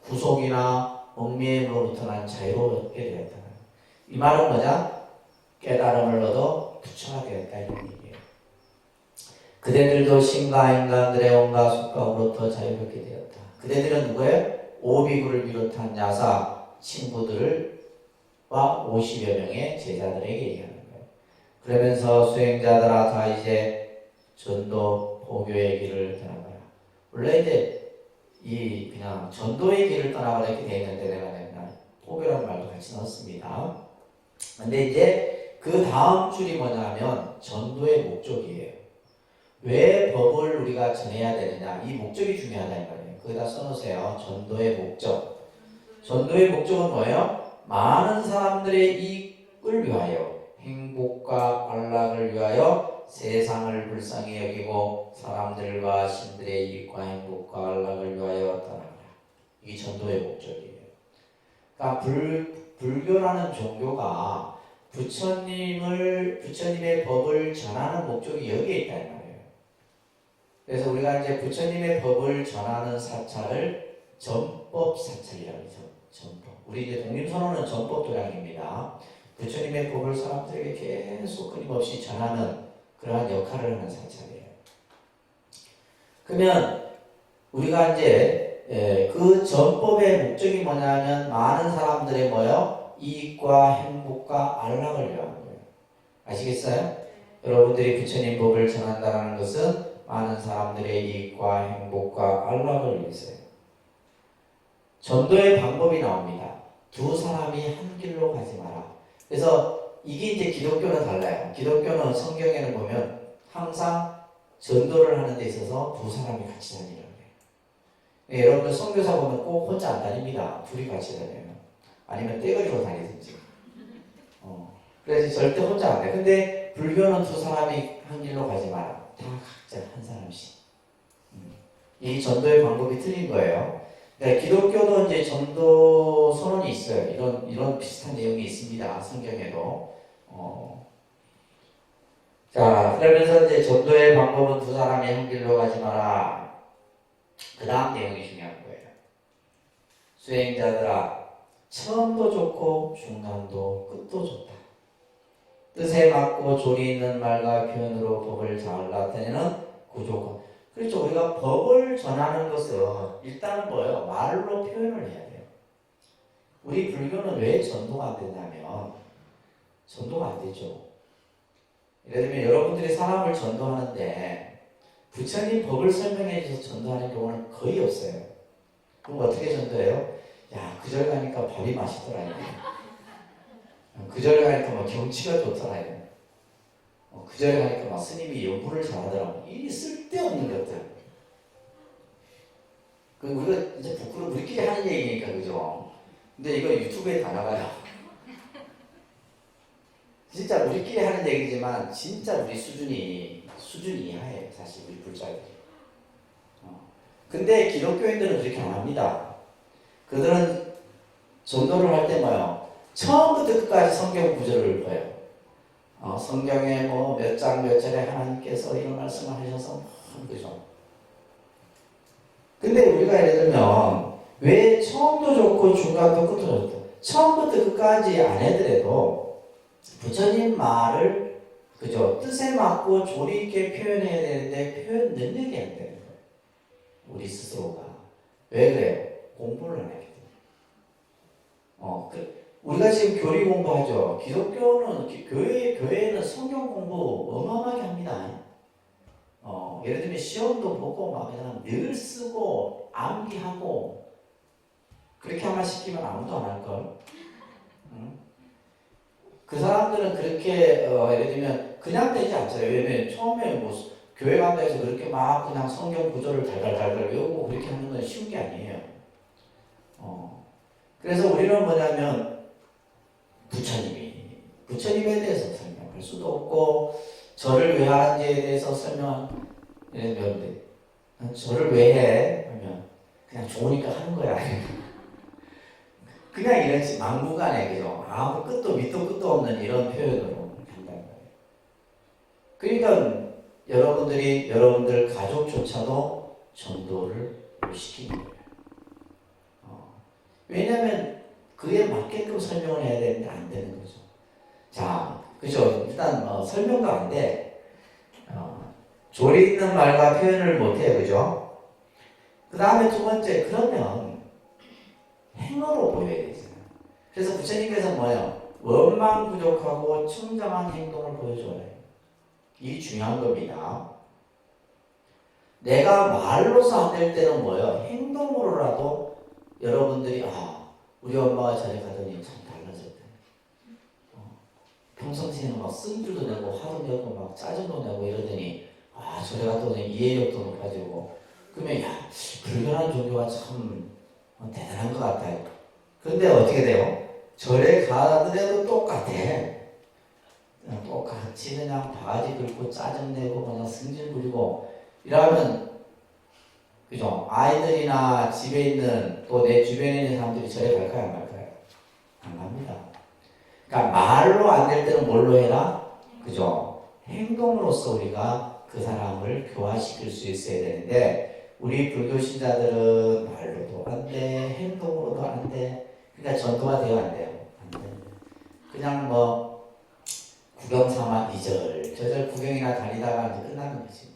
구속이나 얽매임으로부터 난 자유롭게 되었다. 이 말은 뭐냐? 깨달음을 얻어 부처가 되었다 이런 얘기예요. 그대들도 신과 인간들의 온갖 속박으로부터 자유롭게 되었다. 그대들은 누구예요? 오비구를 비롯한 야사 친구들과 50여 명의 제자들에게 얘기하는 거예요. 그러면서 수행자들아, 다 이제 전도 포교의 길을 떠나가라. 원래 이제 이 그냥 전도의 길을 떠나가라 이렇게 되어 있는데 내가 포교라는 말도 같이 넣었습니다. 근데 이제 그 다음 줄이 뭐냐면 전도의 목적이에요. 왜 법을 우리가 전해야 되느냐, 이 목적이 중요하다 이 말이에요. 거기다 써놓으세요. 전도의 목적. 전도의 목적은 뭐예요? 많은 사람들의 이익을 위하여, 행복과 안락을 위하여 세상을 불쌍히 여기고 사람들과 신들의 이익과 행복과 안락을 위하여 떠나가라. 이게 전도의 목적이에요. 그러니까 불교라는 종교가 부처님의 법을 전하는 목적이 여기에 있다 이 말이에요. 그래서 우리가 이제 부처님의 법을 전하는 사찰을 전법 사찰이라고 하죠. 전법. 우리 이제 독립선언은 전법 도량입니다. 부처님의 법을 사람들에게 계속 끊임없이 전하는 그러한 역할을 하는 사찰이에요. 그러면 우리가 이제 그 전법의 목적이 뭐냐면 많은 사람들의 뭐요? 이익과 행복과 안락을 위한 거예요. 아시겠어요? 여러분들이 부처님 법을 전한다는 것은 많은 사람들의 이익과 행복과 안락을 위해서요. 전도의 방법이 나옵니다. 두 사람이 한 길로 가지 마라. 그래서 이게 이제 기독교는 달라요. 기독교는 성경에는 보면 항상 전도를 하는 데 있어서 두 사람이 같이 다니는 거예요. 여러분들 선교사 보면 꼭 혼자 안 다닙니다. 둘이 같이 다녀요. 아니면 떼거리로 다니든지. 그래서 절대 혼자 안 돼. 근데 불교는 두 사람이 한 길로 가지 마라. 다 각자 한 사람씩. 이 전도의 방법이 틀린 거예요. 그러니까 기독교도 이제 전도 선언이 있어요. 이런 비슷한 내용이 있습니다. 성경에도. 자, 그러면서 이제 전도의 방법은 두 사람이 한 길로 가지 마라. 그 다음 내용이 중요한 거예요. 수행자들아, 처음도 좋고 중간도 끝도 좋다. 뜻에 맞고 조리 있는 말과 표현으로 법을 잘 나타내는 구조가. 그렇죠. 우리가 법을 전하는 것은 일단은 뭐예요? 말로 표현을 해야 돼요. 우리 불교는 왜 전도가 안 되냐면 전도가 안 되죠. 예를 들면 여러분들이 사람을 전도하는데 부처님 법을 설명해 주셔서 전도하는 경우는 거의 없어요. 그럼 어떻게 전도해요? 야, 그 절 가니까 밥이 맛있더라. 그 절 가니까 막 경치가 좋더라. 그 절 가니까 막 스님이 연구를 잘하더라고. 이 쓸데없는 것들. 그 우리가 이제 부끄러워 우리끼리 하는 얘기니까 그죠? 근데 이거 유튜브에 다 나가요. 진짜 우리끼리 하는 얘기지만 진짜 우리 수준이 이하예요. 사실 우리 불자들이. 근데 기독교인들은 그렇게 안 합니다. 그들은 전도를 할 때 뭐요? 처음부터 끝까지 성경 구절을 봐요. 성경에 뭐 몇 장 몇 절에 하나님께서 이런 말씀을 하셔서 그죠? 근데 우리가 예를 들면 왜 처음도 좋고 중간도 끝도 좋고 처음부터 끝까지 안 해더라도 부처님 말을 그죠 뜻에 맞고 조리 있게 표현해야 되는데 표현 능력이 안 되는 거예요. 우리 스스로가 왜 그래요? 공부를 안 했기 때문에. 우리가 지금 교리 공부하죠. 기독교는 교회에는 성경 공부 어마어마하게 합니다. 예를 들면 시험도 보고 막 그냥 늘 쓰고 암기하고 그렇게 하면 시키면 아무도 안 할걸. 응? 그 사람들은 그렇게 예를 들면 그냥 되지 않잖아요. 왜냐면 처음에 뭐 교회 간다 해서 그렇게 막 그냥 성경 구절을 달달달달 외우고 그렇게 하는 건 쉬운 게 아니에요. 그래서 우리는 뭐냐면 부처님에 대해서 설명할 수도 없고 절을 왜 하는지에 대해서 설명하는데 절을 왜 해? 하면 그냥 좋으니까 하는 거야. 그냥 이런 막무가내 그죠? 아무 끝도 밑도 끝도 없는 이런 표현으로 한다는 거예요. 그러니까 여러분들 가족조차도 전도를 못 시키는 거예요. 왜냐하면 그에 맞게끔 설명을 해야 되는데 안 되는 거죠. 자, 그죠? 일단 설명도 안 돼. 조리 있는 말과 표현을 못해요, 그죠? 그 다음에 두 번째, 그러면 행으로 보여야 되잖아요. 그래서 부처님께서 뭐예요? 원망 부족하고 청정한 행동을 보여줘야 해요. 이게 중요한 겁니다. 내가 말로서 안 될 때는 뭐예요? 행동으로라도 여러분들이 우리 엄마가 전에 가더니 참 달라졌다. 평상시에는 막 쓴줄도 내고 화도 내고 막 짜증도 내고 이러더니 절에 갔다 오더니 이해력도 높아지고 그러면 불교라는 종교가 참 대단한 것 같아요. 그런데 어떻게 돼요? 절에 가더라도 똑같아. 그냥 똑같이 그냥 바가지 긁고 짜증내고 그냥 승질 부리고 이러면 그죠? 아이들이나 집에 있는 또 내 주변에 있는 사람들이 절에 갈까요? 안 갈까요? 안 갑니다. 그러니까 말로 안 될 때는 뭘로 해라? 그죠? 행동으로서 우리가 그 사람을 교화시킬 수 있어야 되는데 우리 불교 신자들은 말로도 안 돼, 행동으로도 안 돼. 그러니까 전도가 돼요, 안 돼요? 안 돼요. 그냥 구경 삼아 이절 구경이나 다니다가 이제 끝나는 거지.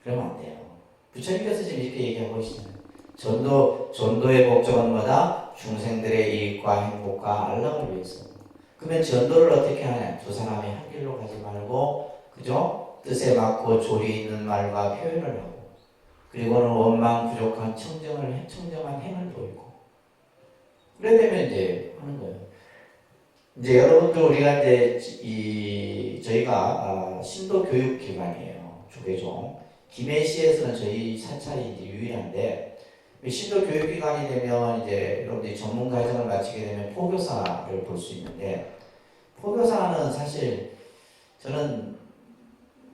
그러면 안 돼요. 부처님께서 지금 이렇게 얘기하고 계시잖아요. 전도의 목적은 뭐다? 중생들의 이익과 행복과 안락을 위해서. 그러면 전도를 어떻게 하냐? 두 사람이 한 길로 가지 말고, 그죠? 뜻에 맞고 조리 있는 말과 표현을 하고, 그리고는 원망 부족한 청정한 행을 보이고. 그래 되면 이제 하는 거예요. 이제 여러분들 우리가 이제 저희가 신도 교육 기관이에요. 조계종. 김해시에서는 저희 사찰이 이제 유일한데 신도 교육기관이 되면 이제 여러분들이 전문 과정을 마치게 되면 포교사를 볼 수 있는데 포교사는 사실 저는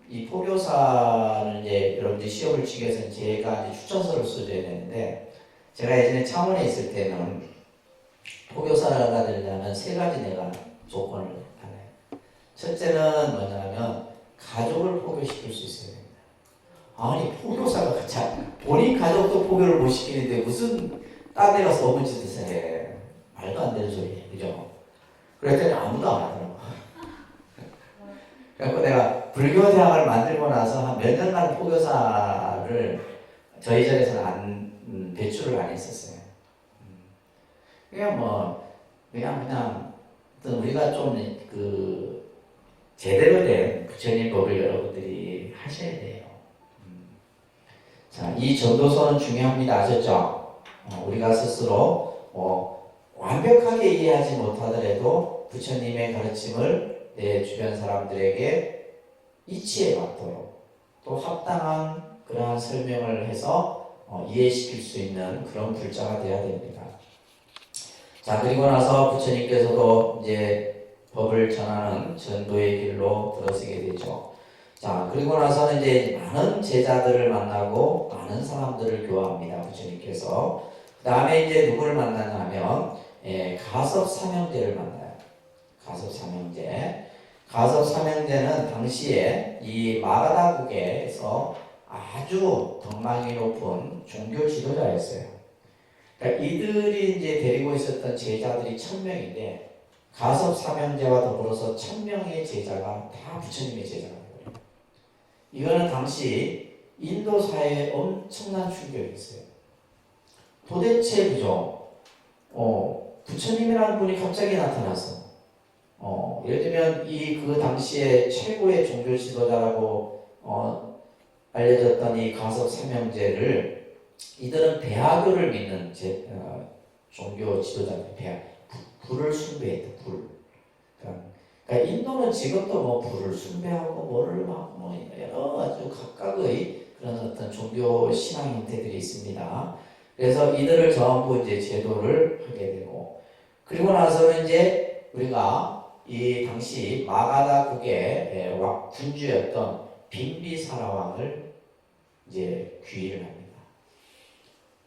이 포교사는 이제 여러분들이 시험을 치기 위해서 제가 이제 추천서를 써줘야 되는데 제가 예전에 창원에 있을 때는 포교사가 되려면 세 가지 내가 조건을 하나요. 첫째는 뭐냐면 가족을 포교시킬 수 있어야 됩니다. 아니 포교사가 참 본인 가족도 포교를 못 시키는데 무슨 딴 데 가서 어문 짓을 해. 말도 안 되는 소리예요. 그죠? 그랬더니 아무도 안 하더라고. 그래서 내가 불교 대학을 만들고 나서 한 몇 년간 포교사를 저희 절에서는 배출을 안 했었어요. 그냥 우리가 좀 제대로 된 부처님 법을 여러분들이 하셔야 돼요. 자, 이 전도서는 중요합니다. 아셨죠? 우리가 스스로 완벽하게 이해하지 못하더라도 부처님의 가르침을 내 주변 사람들에게 이치에 맞도록 또 합당한 그러한 설명을 해서 이해시킬 수 있는 그런 불자가 되어야 됩니다. 자, 그리고 나서 부처님께서도 이제 법을 전하는 전도의 길로 들어서게 되죠. 자, 그리고 나서는 이제 많은 제자들을 만나고 많은 사람들을 교화합니다. 부처님께서. 그 다음에 이제 누구를 만나냐면 가섭삼형제를 만나요. 가섭삼형제. 가섭삼형제는 당시에 이 마가다국에서 아주 덕망이 높은 종교 지도자였어요. 그러니까 이들이 이제 데리고 있었던 제자들이 1000명인데 가섭 삼형제와 더불어서 1000명의 제자가 다 부처님의 제자가 되어요. 이거는 당시 인도 사회에 엄청난 충격이었어요. 도대체 그죠? 부처님이라는 분이 갑자기 나타나서 예를 들면 그 당시에 최고의 종교 지도자라고 알려졌던 이 가섭 삼형제를 이들은 배하교를 믿는 종교 지도자들, 불을 숭배했다. 불. 그러니까 인도는 지금도 뭐 불을 숭배하고 뭐를 막 뭐 여러 아주 각각의 그런 어떤 종교 신앙 형태들이 있습니다. 그래서 이들을 전부 이제 제도를 하게 되고, 그리고 나서는 이제 우리가 이 당시 마가다국의 군주였던 빈비사라 왕을 이제 귀의를 합니다.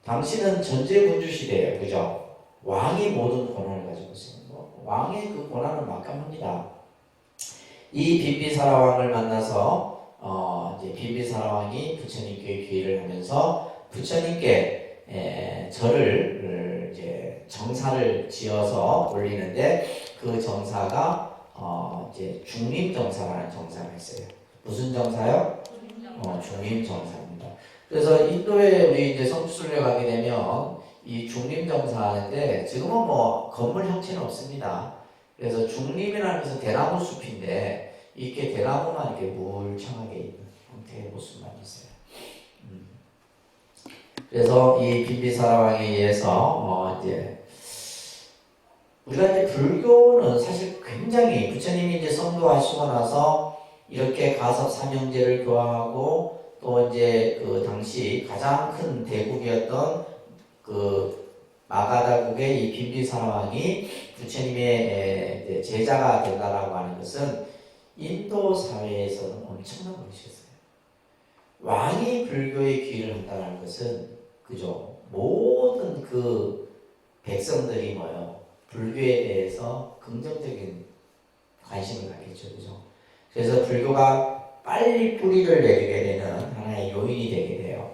당시는 전제군주 시대예요, 그죠? 왕이 모든 권한을 가지고 있습니다. 왕의 그 권한은 막강합니다. 이 빈비사라 왕을 만나서 이제 빈비사라 왕이 부처님께 귀의를 하면서 부처님께 절을 이제 정사를 지어서 올리는데 그 정사가 이제 중림정사라는 정사가 있어요. 무슨 정사요? 중림정사입니다. 그래서 인도에 우리 이제 성수순례 가게 되면 이 중림정사 하는데 지금은 뭐 건물 형체는 없습니다. 그래서 중림이라는 것은 대나무 숲인데 이렇게 대나무만 이렇게 물창하게 있는 형태의 모습만 있어요. 그래서 이 빈비사라 왕에 의해서 이제 우리가 이제 불교는 사실 굉장히 부처님이 이제 성도하시고 나서 이렇게 가섭 삼형제를 교화하고 또 이제 그 당시 가장 큰 대국이었던 그 마가다국의 이 빈비사라 왕이 부처님의 제자가 된다라고 하는 것은 인도 사회에서는 엄청난 것이었어요. 왕이 불교에 귀의를 한다는 것은 그죠? 모든 그 백성들이 뭐요? 불교에 대해서 긍정적인 관심을 갖겠죠, 그죠? 그래서 불교가 빨리 뿌리를 내리게 되는 하나의 요인이 되게 돼요.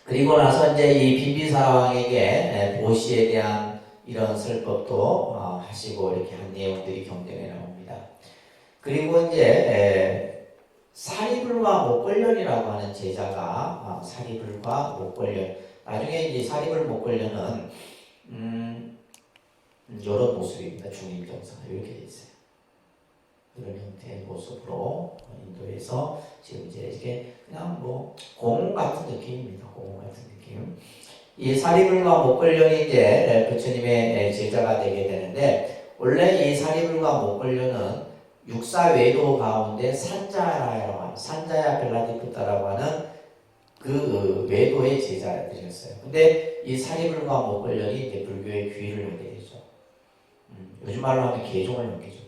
그리고 나서 이제 이 빈비사라 왕에게 보시에 대한 이런 설법도 하시고 이렇게 한 내용들이 경전에 나옵니다. 그리고 이제 사리불과 목걸련이라고 하는 제자가 사리불과 목걸련, 나중에 이제 사리불 목걸련은 이런 모습입니다. 중림정사가 이렇게 돼 있어요. 이런 형태의 모습으로 인도에서 지금 이제 이렇게 그냥 뭐 고문 같은 느낌입니다. 고문 같은 느낌. 이 사리불과 목걸련이 이제 부처님의 제자가 되게 되는데, 원래 이 사리불과 목걸련은 육사외도 가운데 산자야라고 하는, 산자야 벨라디푸타라고 하는 그 외도의 제자들이었어요. 근데 이 사리불과 목걸련이 이제 불교의 귀의를 하게 되죠. 요즘 말로 하면 개종을 넘기죠.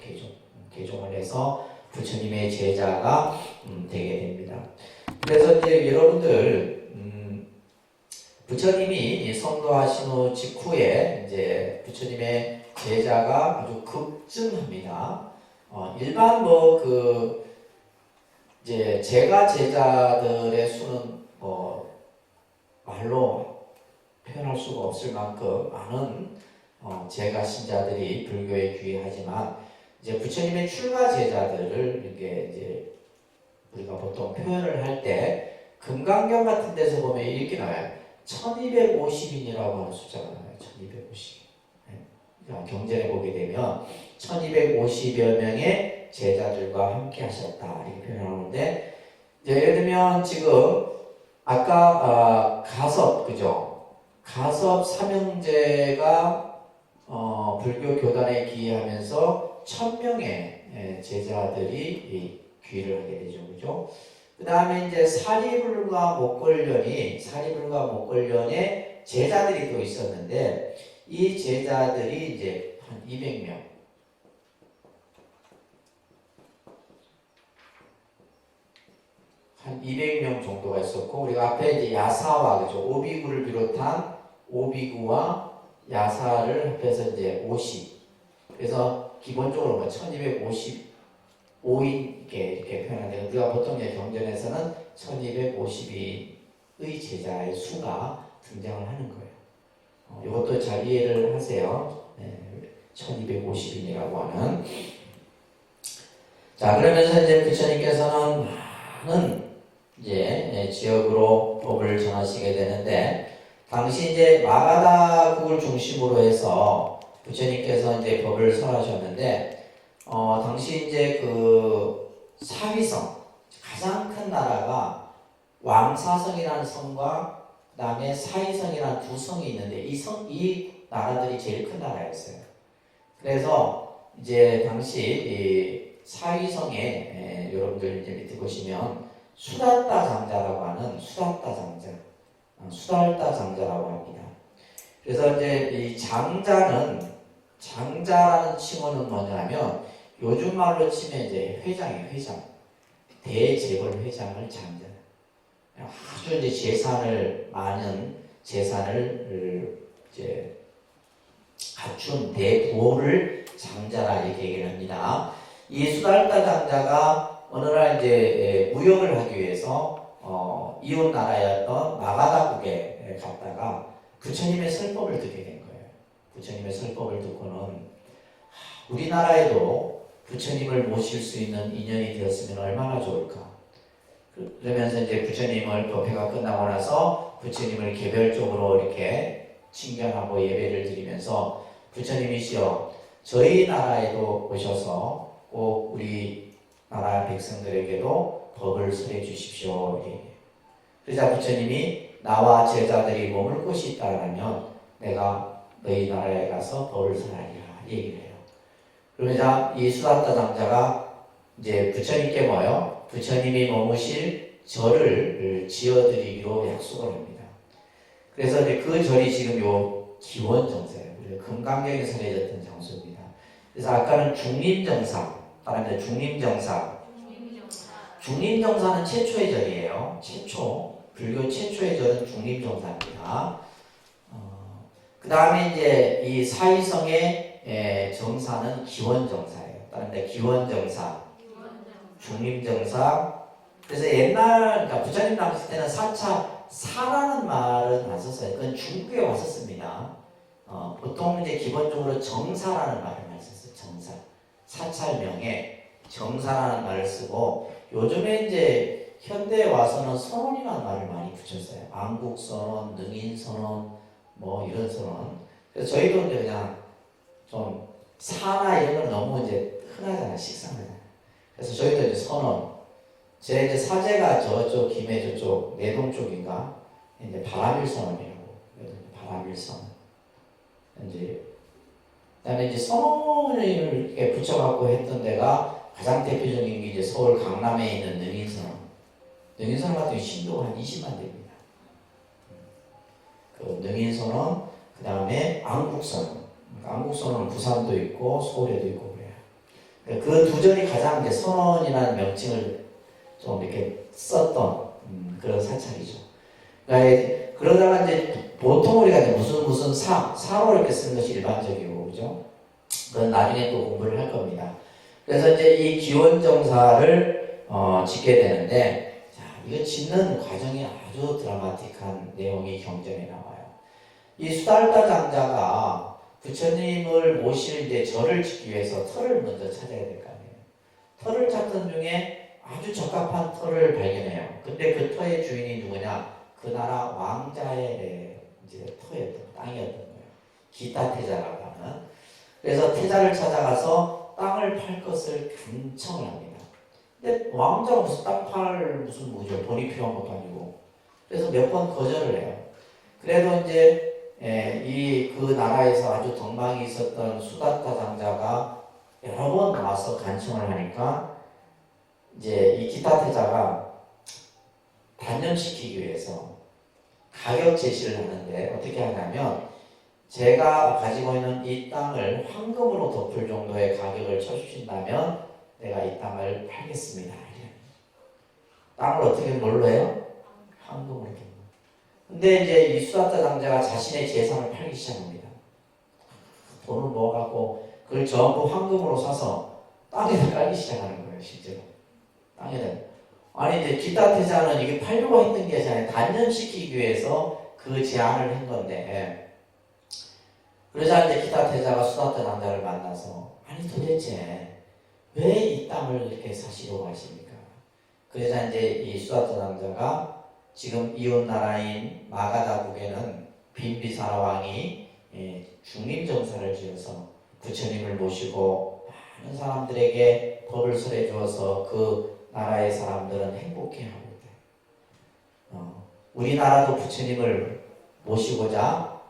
개종을 해서 부처님의 제자가 되게 됩니다. 그래서 이제 여러분들 부처님이 성도하신 후 직후에 이제 부처님의 제자가 아주 급증합니다. 일반 뭐 그 이제 제가 제자들의 수는 뭐 말로 표현할 수가 없을 만큼 많은 제가 신자들이 불교에 귀의하지만, 이제 부처님의 출가 제자들을 이렇게 이제 우리가 보통 표현을 할 때 금강경 같은 데서 보면 이렇게 나와요. 1250인이라고 하는 숫자가 나와요. 1250. 경전에 보게 되면 1250여 명의 제자들과 함께 하셨다 이렇게 표현하는데, 예를 들면 지금 아까 가섭, 그죠? 가섭 삼형제가 불교 교단에 귀의하면서 1000명의 제자들이 귀의를 하게 되죠, 그죠? 그 다음에 이제 사리불과 목걸련의 제자들이 또 있었는데, 이 제자들이 이제 한 200명. 한 200명 정도가 있었고, 우리가 앞에 이제 야사와, 그죠? 오비구를 비롯한 오비구와 야사를 합해서 이제 50. 그래서 기본적으로 뭐 1255인 이렇게 표현하는데, 우리가 보통 이제 경전에서는 1252의 제자의 수가 등장을 하는 거예요. 이것도 잘 이해를 하세요. 1250인이라고 하는. 자, 그러면서 이제 부처님께서는 많은 이제 지역으로 법을 전하시게 되는데, 당시 이제 마가다국을 중심으로 해서 부처님께서 이제 법을 설하셨는데, 당시 이제 그 사위성, 가장 큰 나라가 왕사성이라는 성과 그 다음에 사위성이라는 두 성이 있는데, 이 나라들이 제일 큰 나라였어요. 그래서 이제 당시 이 사위성에 여러분들 이제 밑에 보시면 수달따 장자라고 하는 수달따 장자라고 합니다. 그래서 이제 이 장자라는 칭호는 뭐냐면 요즘 말로 치면 이제 회장이에요. 회장. 대재벌 회장을 장자. 아주 이제 많은 재산을 이제 갖춘 대부호를 장자라 이렇게 얘기를 합니다. 이 수달따 장자가 어느 날 이제 무역을 하기 위해서 이웃 나라였던 마가다국에 갔다가 부처님의 설법을 듣게 된 거예요. 부처님의 설법을 듣고는 우리나라에도 부처님을 모실 수 있는 인연이 되었으면 얼마나 좋을까. 그러면서 이제 부처님을 법회가 끝나고 나서 부처님을 개별적으로 이렇게 칭견하고 예배를 드리면서 부처님이시여 저희 나라에도 오셔서 꼭 우리 나라 백성들에게도 법을 설해 주십시오. 그러자 부처님이 나와 제자들이 머물 곳이 있다면 내가 너희 나라에 가서 법을 설하리라 얘기를 해요. 그러자 이 수달따 장자가 이제 부처님께 뭐요? 부처님이 머무실 절을 지어드리기로 약속을 합니다. 그래서 이제 그 절이 지금 요 기원정사예요. 우리가 금강경에 설해졌던 장소입니다. 그래서 아까는 중림정사, 다른데 중림정사는 최초의 절이에요. 불교 최초의 절은 중림정사입니다. 그 다음에 이제 이 사위성의 정사는 기원정사예요. 다른데 기원정사, 중림정사. 그래서 그러니까 부처님 나왔을 때는 사라는 말은 안 썼어요. 그건 중국에 왔었습니다. 보통 이제 기본적으로 정사라는 말을 많이 썼어요. 정사. 사찰명에 정사라는 말을 쓰고, 요즘에 이제 현대에 와서는 선언이라는 말을 많이 붙였어요. 안국선언, 능인선언, 뭐 이런 선언. 그래서 저희도 이제 그냥 좀 사나 이런 건 너무 이제 흔하잖아요. 식상하잖아요. 그래서 저희도 이제 선언. 제 이제 사제가 저쪽 김해 저쪽 내동 쪽인가 이제 바라밀선언이라고. 바라밀선언. 이제 그다음에 이제 선언을 이렇게 붙여갖고 했던 데가 가장 대표적인 게 이제 서울 강남에 있는 능인선언. 능인선언 같은 경우 신도가 한 20만 됩니다. 그 능인선언, 그 다음에 안국선언. 안국선언은 부산도 있고 서울에도 있고 그래요. 그 두 절이 가장 이제 선언이라는 명칭을 좀 이렇게 썼던 그런 사찰이죠. 그러다가 이제 보통 우리가 이제 무슨 사로 이렇게 쓰는 것이 일반적이고, 그죠? 그건 나중에 또 공부를 할 겁니다. 그래서 이제 이 기원정사를 짓게 되는데, 자, 이거 짓는 과정이 아주 드라마틱한 내용이 경전에 나와요. 이 수달따 장자가 부처님을 모실 이제 절을 짓기 위해서 터를 먼저 찾아야 될 거 아니에요. 터를 찾던 중에 아주 적합한 터를 발견해요. 근데 그 터의 주인이 누구냐? 그 나라 왕자의 이제 땅이었던 거예요. 기타태자라고 하는. 그래서 태자를 찾아가서 땅을 팔 것을 간청을 합니다. 근데 왕자가 무슨 땅 팔 무슨 뭐죠? 돈이 필요한 것도 아니고. 그래서 몇 번 거절을 해요. 그래도 이제 그 나라에서 아주 덕망이 있었던 수달따 장자가 여러 번 와서 간청을 하니까 이제 이 기타태자가 단련시키기 위해서 가격 제시를 하는데 어떻게 하냐면 제가 가지고 있는 이 땅을 황금으로 덮을 정도의 가격을 쳐주신다면 내가 이 땅을 팔겠습니다. 땅을 어떻게 뭘로 해요? 황금으로 덮는. 근데 이제 이 수달따 장자가 자신의 재산을 팔기 시작합니다. 돈을 모아갖고 그걸 전부 황금으로 사서 땅에다 깔기 시작하는 거예요. 실제로 땅에다. 아니 이제 기타 태자는 이게 팔려고 했던 게 아니라 단련시키기 위해서 그 제안을 한 건데, 그러자 이제 기타 태자가 수다타 남자를 만나서 아니 도대체 왜 이 땅을 이렇게 사시려고 하십니까? 그러자 이제 이 수다타 남자가 지금 이웃 나라인 마가다국에는 빈비사라 왕이 중림정사를 지어서 부처님을 모시고 많은 사람들에게 법을 설해 주어서 그 나라의 사람들은 행복해하고 있다. 우리나라도 부처님을 모시고자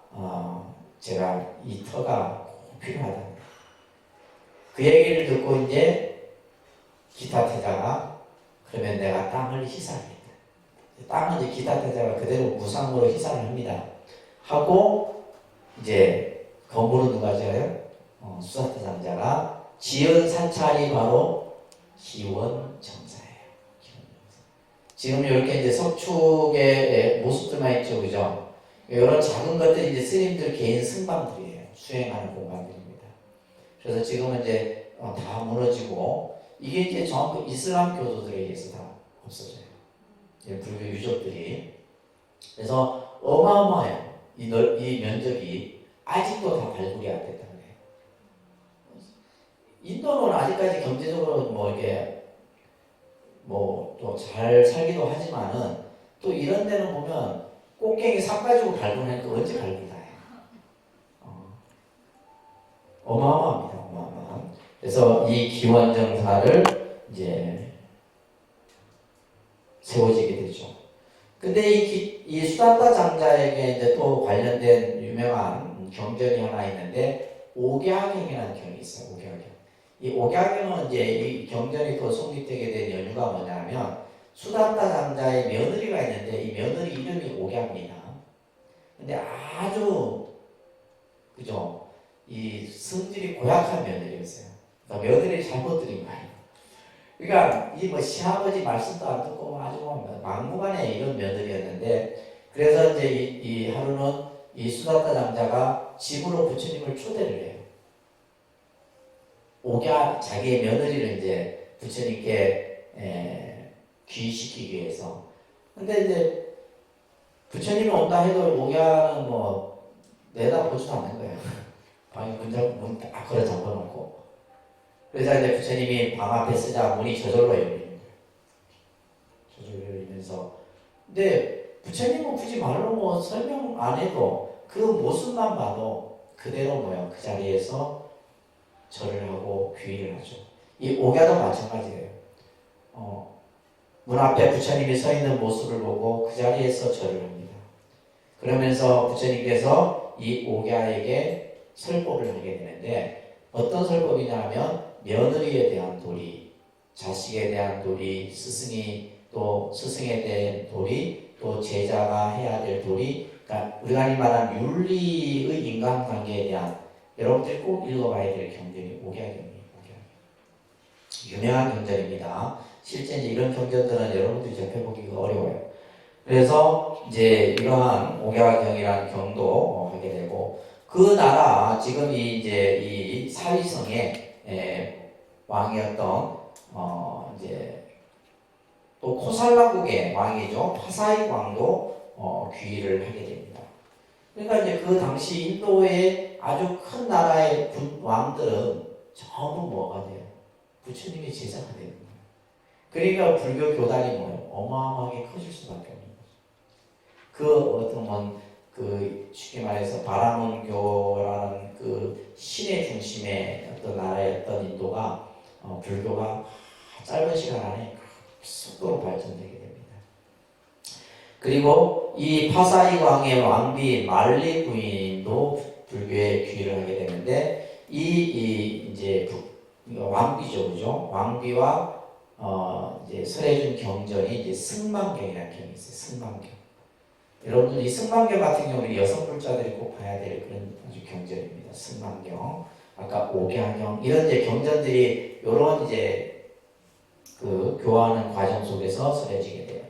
제가 이 터가 꼭 필요하다. 그 얘기를 듣고 이제 기타 태자가 그러면 내가 땅을 희사하겠다. 땅은 이제 기타 태자가 그대로 무상으로 희사를 합니다. 하고 이제 건물은 누가 지어요? 수사타 장자가 지은 사찰이 바로 기원정사예요. 지금 이렇게 이제 석축의 모습들만 있죠, 그죠? 이런 작은 것들이 이제 스님들 개인 승방들이에요. 수행하는 공간들입니다. 그래서 지금은 이제 다 무너지고 이게 이제 전부 이슬람 교도들에 의해서 다 없어져요. 불교 유적들이. 그래서 어마어마해요. 이 면적이 아직도 다 발굴이 안 됐다 그래요. 인도는 아직까지 경제적으로 뭐 이렇게 뭐 또 잘 살기도 하지만은 또 이런 데는 보면 꽃갱이 삽 가지고 발굴하니까 언제 발굴 다 해요. 어마어마합니다. 어마어마한. 그래서 이 기원정사를 이제 세워지게 되죠. 근데 이 수단타 장자에게 이제 또 관련된 유명한 경전이 하나 있는데 옥야경이라는 경이 있어요. 옥야경. 이 옥야경은 이제 이 경전이 또 성립되게 된 연유가 뭐냐면 수단타 장자의 며느리가 있는데 이 며느리 이름이 옥야입니다. 근데 아주 그죠? 이 성질이 고약한 며느리였어요. 그러니까 며느리 잘못 들인 거예요. 그러니까 이 뭐 시아버지 말씀도 안 듣고 아주 막무가내 이런 며느리였는데, 그래서 이제 이 하루는 이 수다타 장자가 집으로 부처님을 초대를 해요. 옥야 자기의 며느리를 이제 부처님께 귀의시키기 위해서. 근데 이제 부처님이 온다 해도 옥야는 뭐 내다보지도 않는 거예요. 방에 문 딱 걸어 잠궈놓고. 그래서 이제 부처님이 방 앞에 쓰자 문이 저절로 열리는 거예요. 저절로 열리면서. 근데 부처님은 굳이 말로 뭐 설명 안 해도 그 모습만 봐도 그대로 뭐야 그 자리에서 절을 하고 귀의를 하죠. 이 옥야도 마찬가지예요. 문 앞에 부처님이 서 있는 모습을 보고 그 자리에서 절을 합니다. 그러면서 부처님께서 이 옥야에게 설법을 하게 되는데 어떤 설법이냐 하면 며느리에 대한 도리, 자식에 대한 도리, 스승이 또 스승에 대한 도리, 또 제자가 해야 될 도리, 그러니까 우리가 흔히 말하는 윤리의 인간관계에 대한 여러분들이 꼭 읽어봐야 될 경전이 옥야경이에요. 유명한 경전입니다. 실제 이제 이런 경전들은 여러분들이 접해보기가 어려워요. 그래서 이제 이러한 옥야경이라는 경도 하게 되고 그 나라 지금 이 사위성의 왕이었던 이제 또 코살라국의 왕이죠. 파사이 왕도 귀의를 하게 됩니다. 그러니까 이제 그 당시 인도의 아주 큰 나라의 왕들은 전부 뭐가 돼요? 부처님의 제자가 되는 거예요. 그러니까 불교 교단이 뭐예요? 어마어마하게 커질 수밖에 없는 거죠. 그 어떤 그 쉽게 말해서 바라문교라는 그 신의 중심의 어떤 나라였던 인도가 불교가 짧은 시간 안에 속도로 발전되게 됩니다. 그리고 이 파사이 왕의 왕비 말리 부인도 불교에 귀의를 하게 되는데 이제 왕비죠, 그죠? 왕비와 이제 설해준 경전이 이제 승만경이라는 경이 있어요. 승만경. 여러분들 이 승만경 같은 경우는 여성 불자들이 꼭 봐야 될 그런 아주 경전입니다. 승만경, 아까 옥야경 이런 이제 경전들이 이런 이제 그 교화하는 과정 속에서 설해지게 돼요.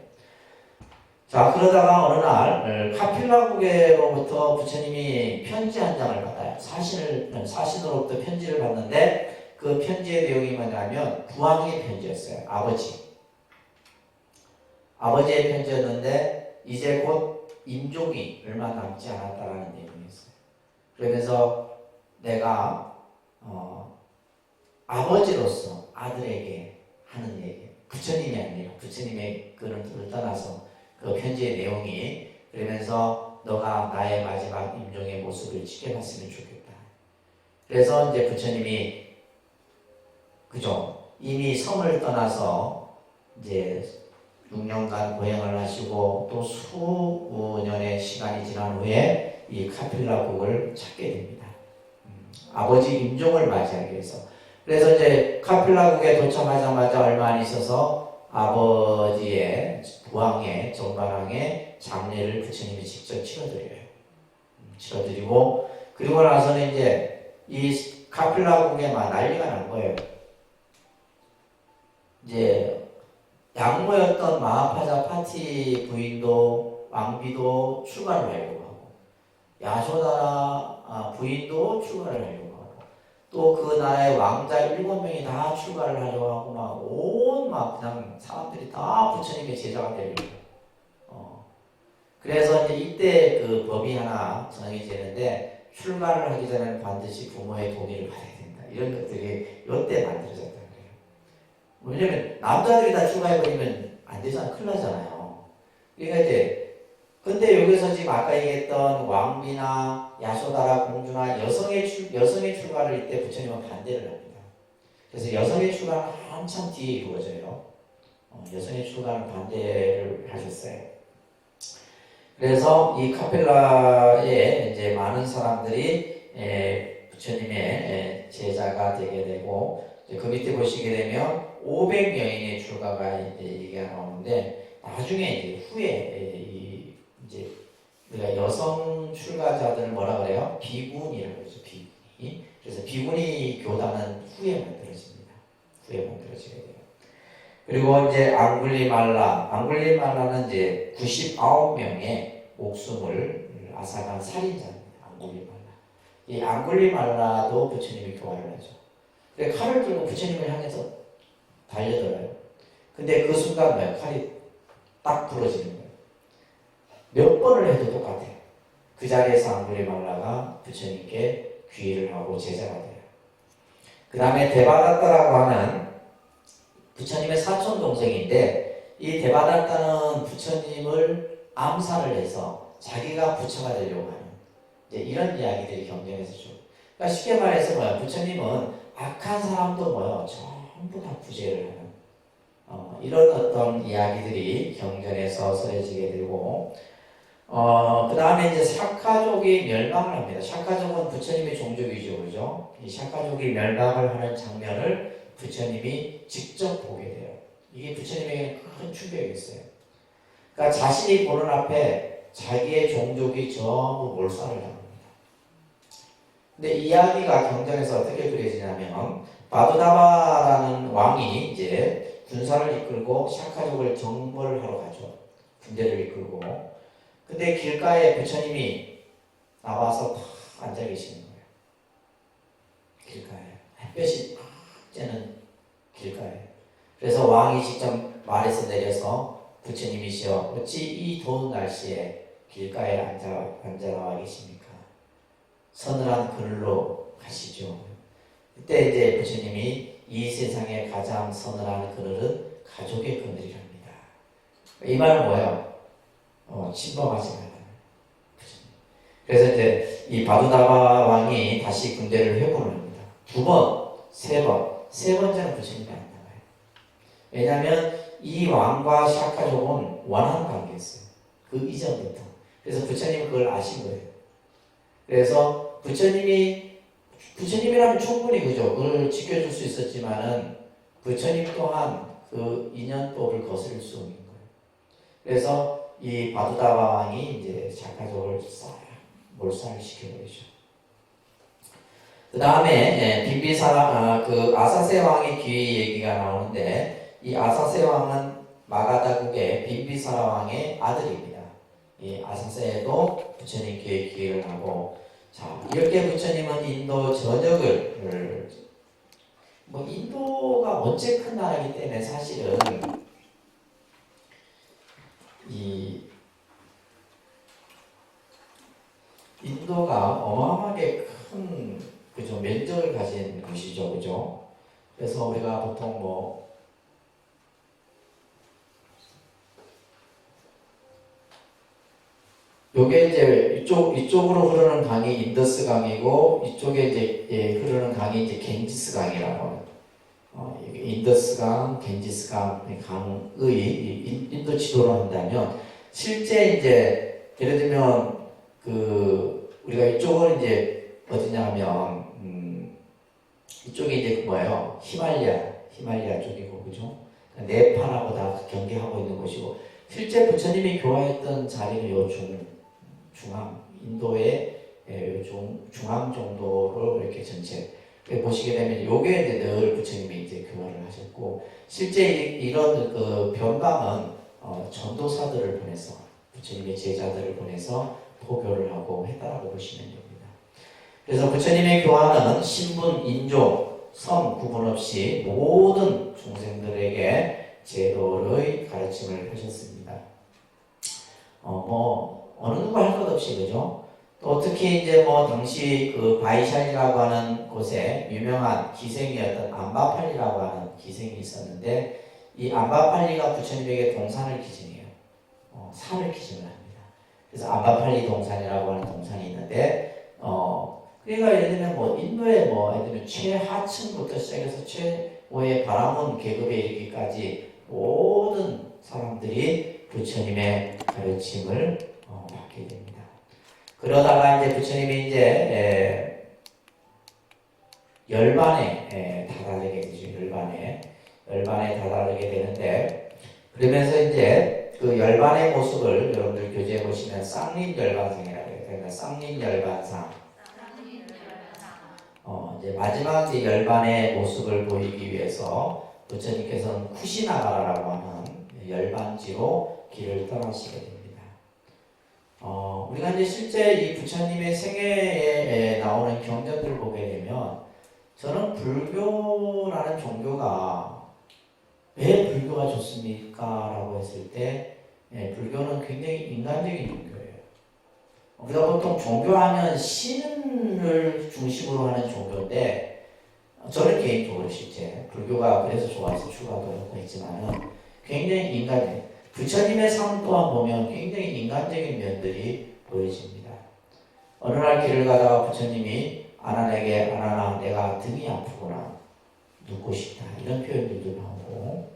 자, 그러다가 어느 날 카필라국에로부터 부처님이 편지 한 장을 받아요. 사신으로부터 편지를 받는데 그 편지의 내용이 뭐냐면 부왕의 편지였어요. 아버지. 아버지의 편지였는데 이제 곧 임종이 얼마 남지 않았다라는 내용이었어요. 그러면서 내가 아버지로서 아들에게 하는 얘기, 부처님이 아니라 부처님의 그런 뜻을 떠나서 그 편지의 내용이 그러면서 너가 나의 마지막 임종의 모습을 지켜봤으면 좋겠다. 그래서 이제 부처님이 그죠? 이미 섬을 떠나서 이제 6년간 고행을 하시고 또 수년의 시간이 지난 후에 이 카필라국을 찾게 됩니다. 아버지 임종을 맞이하기 위해서. 그래서 이제 카필라국에 도착하자마자 얼마 안 있어서 아버지의 부왕의 정발왕의 장례를 부처님이 직접 치러드려요. 치러드리고 그리고 나서는 이제 이 카필라국에 막 난리가 난 거예요. 이제 양모였던 마하파자 파티 부인도 왕비도 출가를 하려고 하고 야소다라 부인도 출가를 하려고 하고 또 그 나라의 왕자 7명이 다 출가를 하려고 하고 막 그냥 사람들이 다 부처님의 제자가 되려고 그래서 이제 이때 그 법이 하나 정해지는데 출가를 하기 전에는 반드시 부모의 동의를 받아야 된다. 이런 것들이 이때 만들어졌다. 왜냐면 남자들이 다 출가해버리면 안 되잖아. 큰일 나잖아요. 그러니까 이제 근데 여기서 지금 아까 얘기했던 왕비나 야소다라 공주나 여성의 출가를 이때 부처님은 반대를 합니다. 그래서 여성의 출가는 한참 뒤에 이루어져요. 여성의 출가는 반대를 하셨어요. 그래서 이 카펠라에 이제 많은 사람들이 부처님의 제자가 되게 되고 그 밑에 보시게 되면 500여인의 출가가 이제 얘기가 나오는데 나중에 이제 후에 이제 우리가 여성 출가자들을 뭐라 그래요? 비군이라고 그러죠. 비군이. 그래서 비군이 교단은 후에 만들어집니다. 후에 만들어지게 돼요. 그리고 이제 앙굴리말라는 이제 99명의 목숨을 앗아간 살인자입니다. 앙굴리말라. 이 앙굴리말라도 부처님이 교화를 하죠. 근데 칼을 들고 부처님을 향해서 달려들어요. 근데 그 순간 뭐야? 칼이 딱 부러지는 거예요. 몇 번을 해도 똑같아요. 그 자리에서 앙굴리말라가 부처님께 귀의를 하고 제자가 돼요. 그 다음에 데바다타라고 하는 부처님의 사촌 동생인데 이 데바다타는 부처님을 암살을 해서 자기가 부처가 되려고 하는 이제 이런 이야기들이 경전에서 좀. 그러니까 쉽게 말해서 뭐야? 부처님은 악한 사람도 뭐요? 전부 다 구제를 하는 이런 어떤 이야기들이 경전에서 쓰여지게 되고 그 다음에 이제 샤카족이 멸망을 합니다. 샤카족은 부처님의 종족이죠, 그죠? 이 샤카족이 멸망을 하는 장면을 부처님이 직접 보게 돼요. 이게 부처님에게는 큰 충격이었어요. 그러니까 자신이 보는 앞에 자기의 종족이 전부 몰살을 합니다. 근데 이야기가 경전에서 어떻게 그려지냐면 바두다바라는 왕이 이제 군사를 이끌고 샤카족을 정벌을 하러 가죠. 군대를 이끌고. 근데 길가에 부처님이 나와서 탁 앉아 계시는 거예요. 길가에. 햇볕이 탁 쬐는 길가에. 그래서 왕이 직접 말에서 내려서 부처님이시여 어찌 이 더운 날씨에 길가에 앉아 나와 계십니까? 서늘한 그늘로 가시죠. 그때 이제 부처님이 이 세상에 가장 서늘한 그늘은 가족의 그늘이랍니다. 이 말은 뭐예요? 침범하지 말라. 그래서 이제 이 바두다바 왕이 다시 군대를 회복을 합니다. 2번, 3번, 세 번째는 부처님이 안 나와요. 왜냐하면 이 왕과 샤카족은 원한 관계였어요. 그 이전부터. 그래서 부처님은 그걸 아신 거예요. 그래서 부처님이라면 충분히 그죠. 그걸 지켜줄 수 있었지만은 부처님 또한 그 인연법을 거스릴 수 없는 거예요. 그래서 이 바두다바 왕이 이제 샤카족을 몰살을 시켜버리죠. 그 다음에 빈비사라 그 아사세 왕의 귀의 얘기가 나오는데 이 아사세 왕은 마가다국의 빈비사라 왕의 아들입니다. 이 아사세도 부처님께 귀의를 하고 자 이렇게 부처님은 인도 전역을 인도가 원체 큰 나라이기 때문에 사실은 인도가 어마어마하게 큰 그죠 면적을 가진 곳이죠, 그죠? 그래서 우리가 보통 뭐 요게 이제 이쪽으로 흐르는 강이 인더스 강이고 이쪽에 이제 흐르는 강이 이제 겐지스 강이라고 합니다. 이게 인더스 강, 겐지스 강의 인도 지도로 한다면 실제 이제 예를 들면 그 우리가 이쪽은 이제 어디냐 하면 이쪽에 이제 뭐예요? 히말리아 쪽이고 그죠? 네팔하고 다 경계하고 있는 곳이고 실제 부처님이 교화했던 자리는 요 중앙 인도의 중앙 정도로 이렇게 전체 보시게 되면 요게 이제 늘 부처님이 이제 교화를 하셨고 실제 이런 그 변방은 전도사들을 보내서 부처님의 제자들을 보내서 포교를 하고 했다라고 보시면 됩니다. 그래서 부처님의 교화는 신분, 인종, 성 구분 없이 모든 중생들에게 제도의 가르침을 하셨습니다. 어느 누가 할 것 없이 그죠? 또 특히 이제 뭐 당시 그 바이샬이라고 하는 곳에 유명한 기생이었던 암바팔리라고 하는 기생이 있었는데 이 암바팔리가 부처님에게 동산을 기증해요. 산을 기증을 합니다. 그래서 암바팔리 동산이라고 하는 동산이 있는데 그러니까 예를 들면 뭐 인도의 뭐 예를 들면 최하층부터 시작해서 최고의 바라문 계급에 이르기까지 모든 사람들이 부처님의 가르침을 받게 됩니다. 그러다가 이제 부처님이 이제 열반에 다다르게 되죠. 열반에 다다르게 되는데 그러면서 이제 그 열반의 모습을 여러분들 교재에 보시면 쌍립열반상이라고 해요. 그러니까 쌍립열반상. 이제 마지막 이제 열반의 모습을 보이기 위해서 부처님께서는 쿠시나가라라고 하는 열반지로 길을 떠나시게 됩니다. 우리가 이제 실제 이 부처님의 생애에 나오는 경전들을 보게 되면 저는 불교라는 종교가 왜 불교가 좋습니까? 라고 했을 때 불교는 굉장히 인간적인 종교예요. 우리가 보통 종교하면 신을 중심으로 하는 종교인데 저는 개인적으로 실제 불교가 그래서 좋아해서 추가도 했지만은 굉장히 인간적인 부처님의 삶 또한 보면 굉장히 인간적인 면들이 보여집니다. 어느 날 길을 가다가 부처님이 아난에게 아난아 내가 등이 아프구나 눕고 싶다 이런 표현들도 나오고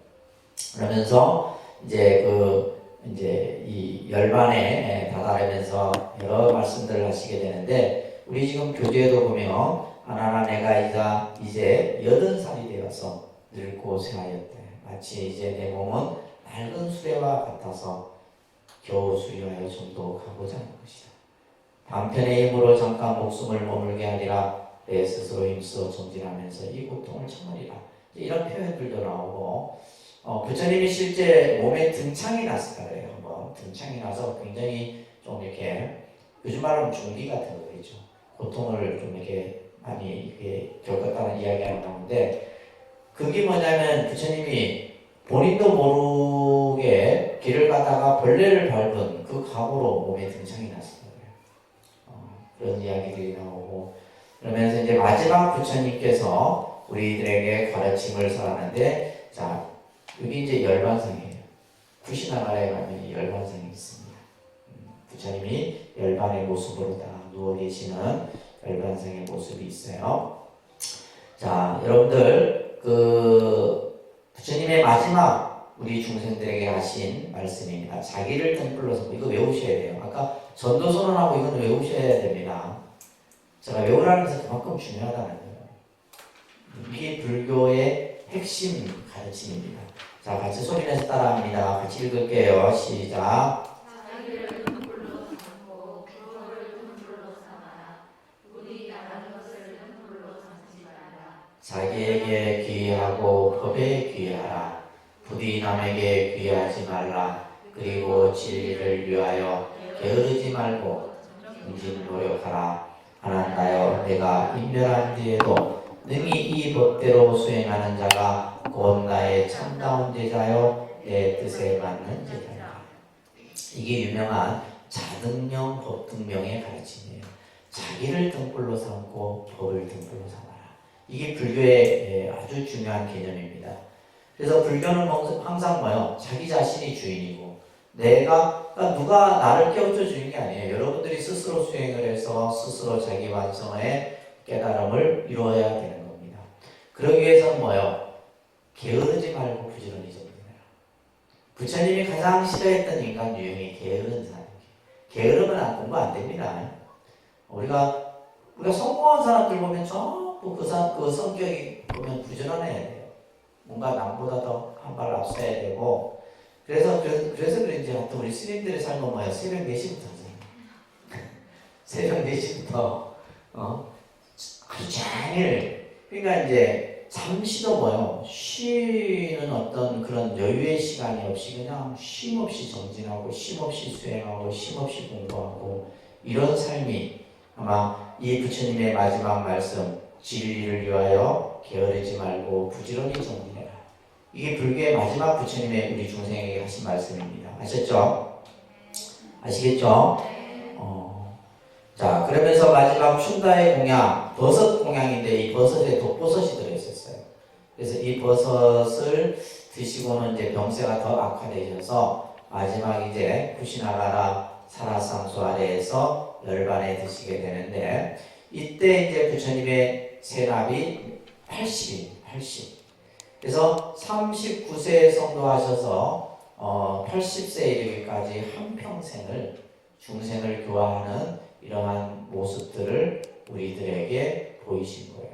그러면서 이제 이 열반에 다다르면서 여러 말씀들을 하시게 되는데 우리 지금 교재에도 보면 아난아 내가 이제 80살이 되어서 늙고 쇠하였대 마치 이제 내 몸은 맑은 수레와 같아서 겨우 수리하여 전도가고자 하는 것이다. 방편의 힘으로 잠깐 목숨을 머물게 하리라 내 스스로 힘써 정진하면서 이 고통을 참으리라. 이런 표현들도 나오고 부처님이 실제 몸에 등창이 났을 거예요. 한번 등창이 나서 굉장히 좀 이렇게 요즘 말하면 중기 같은 거겠죠. 고통을 좀 이렇게 많이 이렇게 겪었다는 이야기가 나오는데 그게 뭐냐면 부처님이 본인도 모르게 길을 가다가 벌레를 밟은 그 각오로 몸에 등창이 났을 거예요. 그런 이야기들이 나오고 그러면서 이제 마지막 부처님께서 우리들에게 가르침을 설하는데 자 여기 이제 열반상이에요. 쿠시나가라에 가면 열반상이 있습니다. 부처님이 열반의 모습으로 다 누워 계시는 열반상의 모습이 있어요. 자 여러분들 부처님의 마지막 우리 중생들에게 하신 말씀입니다. 자기를 등불로 삼고 이거 외우셔야 돼요. 아까 전도선언하고 이건 외우셔야 됩니다. 제가 외우라는 것은 그만큼 중요하다는 거예요. 이게 불교의 핵심 가르침입니다. 자, 같이 소리내서 따라합니다. 같이 읽을게요. 시작. 자기를 등불로 삼고 교를 등불로 삼아라. 우리 다른 것을 등불로 삼지 말라. 자기에게 귀하고 법에 귀하라. 부디 남에게 귀하지 말라. 그리고 진리를 위하여 게으르지 말고 정진 노력하라. 하나님하여 내가 인멸한 뒤에도 능히 이 법대로 수행하는 자가 곧 나의 참다운 제자요 내 뜻에 맞는 제자라. 이게 유명한 자등명 법등명의 가르침이에요. 자기를 등불로 삼고 법을 등불로 삼아라. 이게 불교의 아주 중요한 개념입니다. 그래서 불교는 항상 뭐요? 자기 자신이 주인이고 그러니까 누가 나를 깨우쳐 주는 게 아니에요. 여러분들이 스스로 수행을 해서 스스로 자기 완성의 깨달음을 이루어야 되는 겁니다. 그러기 위해서는 뭐요? 게으르지 말고 부지런히 정진해라. 부처님이 가장 싫어했던 인간 유형이 게으른 사람이에요. 게으르면 공부 안 됩니다. 우리가 성공한 사람들 보면 전부 그 성격이 보면 부지런해야 돼요. 뭔가 남보다 더 한 발 앞서야 되고 그래서 그런지 하여튼 우리 스님들의 삶은 뭐예요? 새벽 4시부터 하잖아요. 새벽 4시부터 하루 종일 그러니까 이제 잠시도 뭐예요? 쉬는 어떤 그런 여유의 시간이 없이 그냥 쉼없이 정진하고 쉼없이 수행하고 쉼없이 공부하고 이런 삶이 아마 이 부처님의 마지막 말씀 진리를 위하여 게으르지 말고 부지런히 정진해라. 이게 불교의 마지막 부처님의 우리 중생에게 하신 말씀입니다. 아셨죠? 아시겠죠? 자, 그러면서 마지막 춘다의 공양, 버섯 공양인데 이 버섯에 독버섯이 들어있었어요. 그래서 이 버섯을 드시고는 이제 병세가 더 악화되셔서 마지막 이제 쿠시나가라 사라상수 아래에서 열반에 드시게 되는데 이때 이제 부처님의 세납이 80인, 80. 그래서 39세에 성도하셔서 80세에 이르기까지 한평생을 중생을 교화하는 이러한 모습들을 우리들에게 보이신 거예요.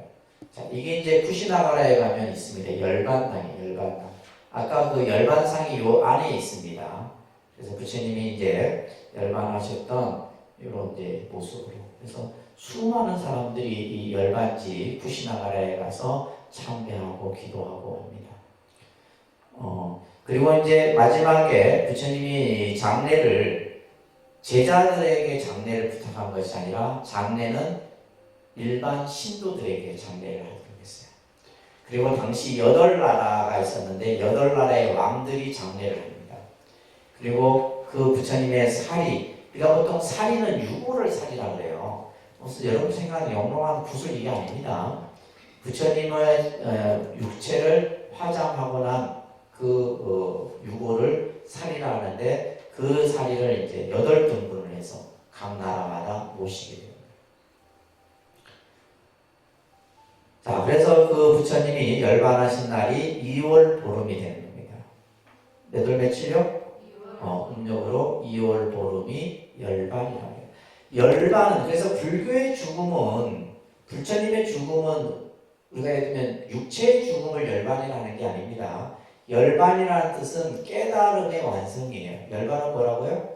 자, 이게 이제 쿠시나가라에 가면 있습니다. 열반당이에요. 열반당. 아까 그 열반상이 요 안에 있습니다. 그래서 부처님이 이제 열반하셨던 이런 이제 모습으로. 그래서 수많은 사람들이 이 열반지 쿠시나가라에 가서 참배하고 기도하고 합니다. 그리고 이제 마지막에 부처님이 장례를 제자들에게 장례를 부탁한 것이 아니라 장례는 일반 신도들에게 장례를 하도록 했어요. 그리고 당시 8나라가 있었는데 8나라의 왕들이 장례를 합니다. 그리고 그 부처님의 사리, 우리가 보통 사리는 유고를 사리라고 그래요. 무슨 여러분 생각하는 영롱한 구슬 이게 아닙니다. 부처님의 육체를 화장하고 난 그 유고를 사리라 하는데 그 사리를 이제 8등분을 해서 각 나라마다 모시게 됩니다. 자, 그래서 그 부처님이 열반하신 날이 2월 보름이 되는 겁니다. 몇 월 며칠요? 음력으로 2월 보름이 열반이라고 해요. 열반은 그래서 불교의 죽음은 부처님의 죽음은 우리가 예를 들면 육체의 죽음을 열반이라는 게 아닙니다. 열반이라는 뜻은 깨달음의 완성이에요. 열반은 뭐라고요?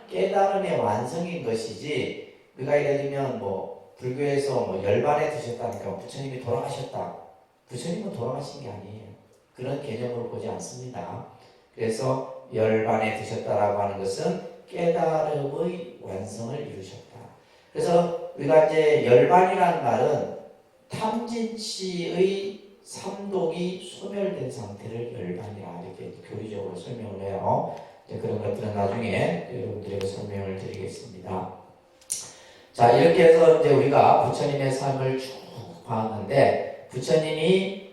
깨달음의 완성인 것이지 우리가 예를 들면 뭐 불교에서 뭐 열반에 드셨다니까 부처님이 돌아가셨다. 부처님은 돌아가신 게 아니에요. 그런 개념으로 보지 않습니다. 그래서 열반에 드셨다라고 하는 것은 깨달음의 완성을 이루셨다. 그래서 우리가 이제 열반이라는 말은 탐진치의 삼독이 소멸된 상태를 열반이라 이렇게 교리적으로 설명을 해요. 그런 것들은 나중에 여러분들에게 설명을 드리겠습니다. 자, 이렇게 해서 이제 우리가 부처님의 삶을 쭉 봤는데 부처님이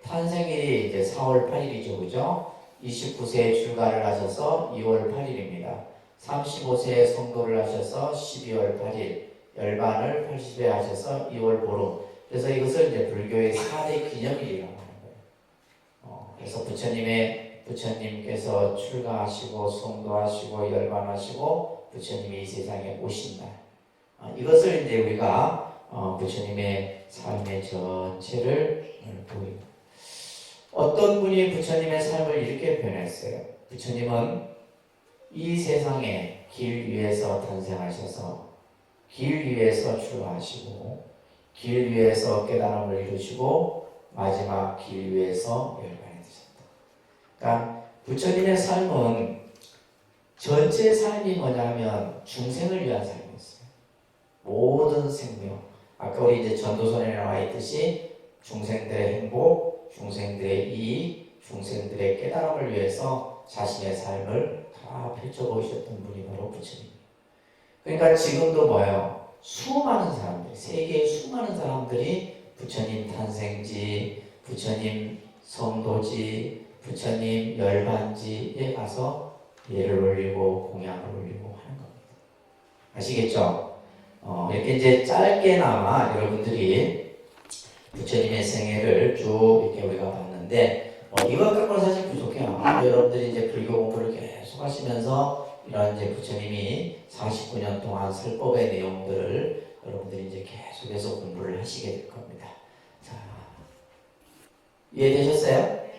탄생일이 이제 4월 8일이죠, 그죠? 29세에 출가를 하셔서 2월 8일입니다. 35세에 성도를 하셔서 12월 8일. 열반을 80에 하셔서 2월 보름. 그래서 이것을 이제 불교의 4대 기념일이라고 하는 거예요. 그래서 부처님께서 출가하시고 성도하시고 열반하시고 부처님이 이 세상에 오신 날. 이것을 이제 우리가 부처님의 삶의 전체를 보입니다. 어떤 분이 부처님의 삶을 이렇게 표현했어요. 부처님은 이 세상에 길 위에서 탄생하셔서 길 위에서 출가하시고 길 위에서 깨달음을 이루시고 마지막 길 위에서 열반에 드셨다. 그러니까 부처님의 삶은 전체 삶이 뭐냐면 중생을 위한 삶이었어요. 모든 생명. 아까 우리 이제 전도선에 나와 있듯이 중생들의 행복, 중생들의 이익, 중생들의 깨달음을 위해서 자신의 삶을 다 펼쳐보이셨던 분이 바로 부처님. 그러니까 지금도 뭐예요? 수많은 사람들, 세계의 수많은 사람들이 부처님 탄생지, 부처님 성도지, 부처님 열반지에 가서 예를 올리고 공양을 올리고 하는 겁니다. 아시겠죠? 이렇게 이제 짧게나마 여러분들이 부처님의 생애를 쭉 이렇게 우리가 봤는데, 이것 갖고는 사실 부족해요. 여러분들이 이제 불교 공부를 계속 하시면서 이런 이제 부처님이 49년 동안 설법의 내용들을 여러분들이 이제 계속해서 공부를 하시게 될 겁니다. 자, 이해되셨어요?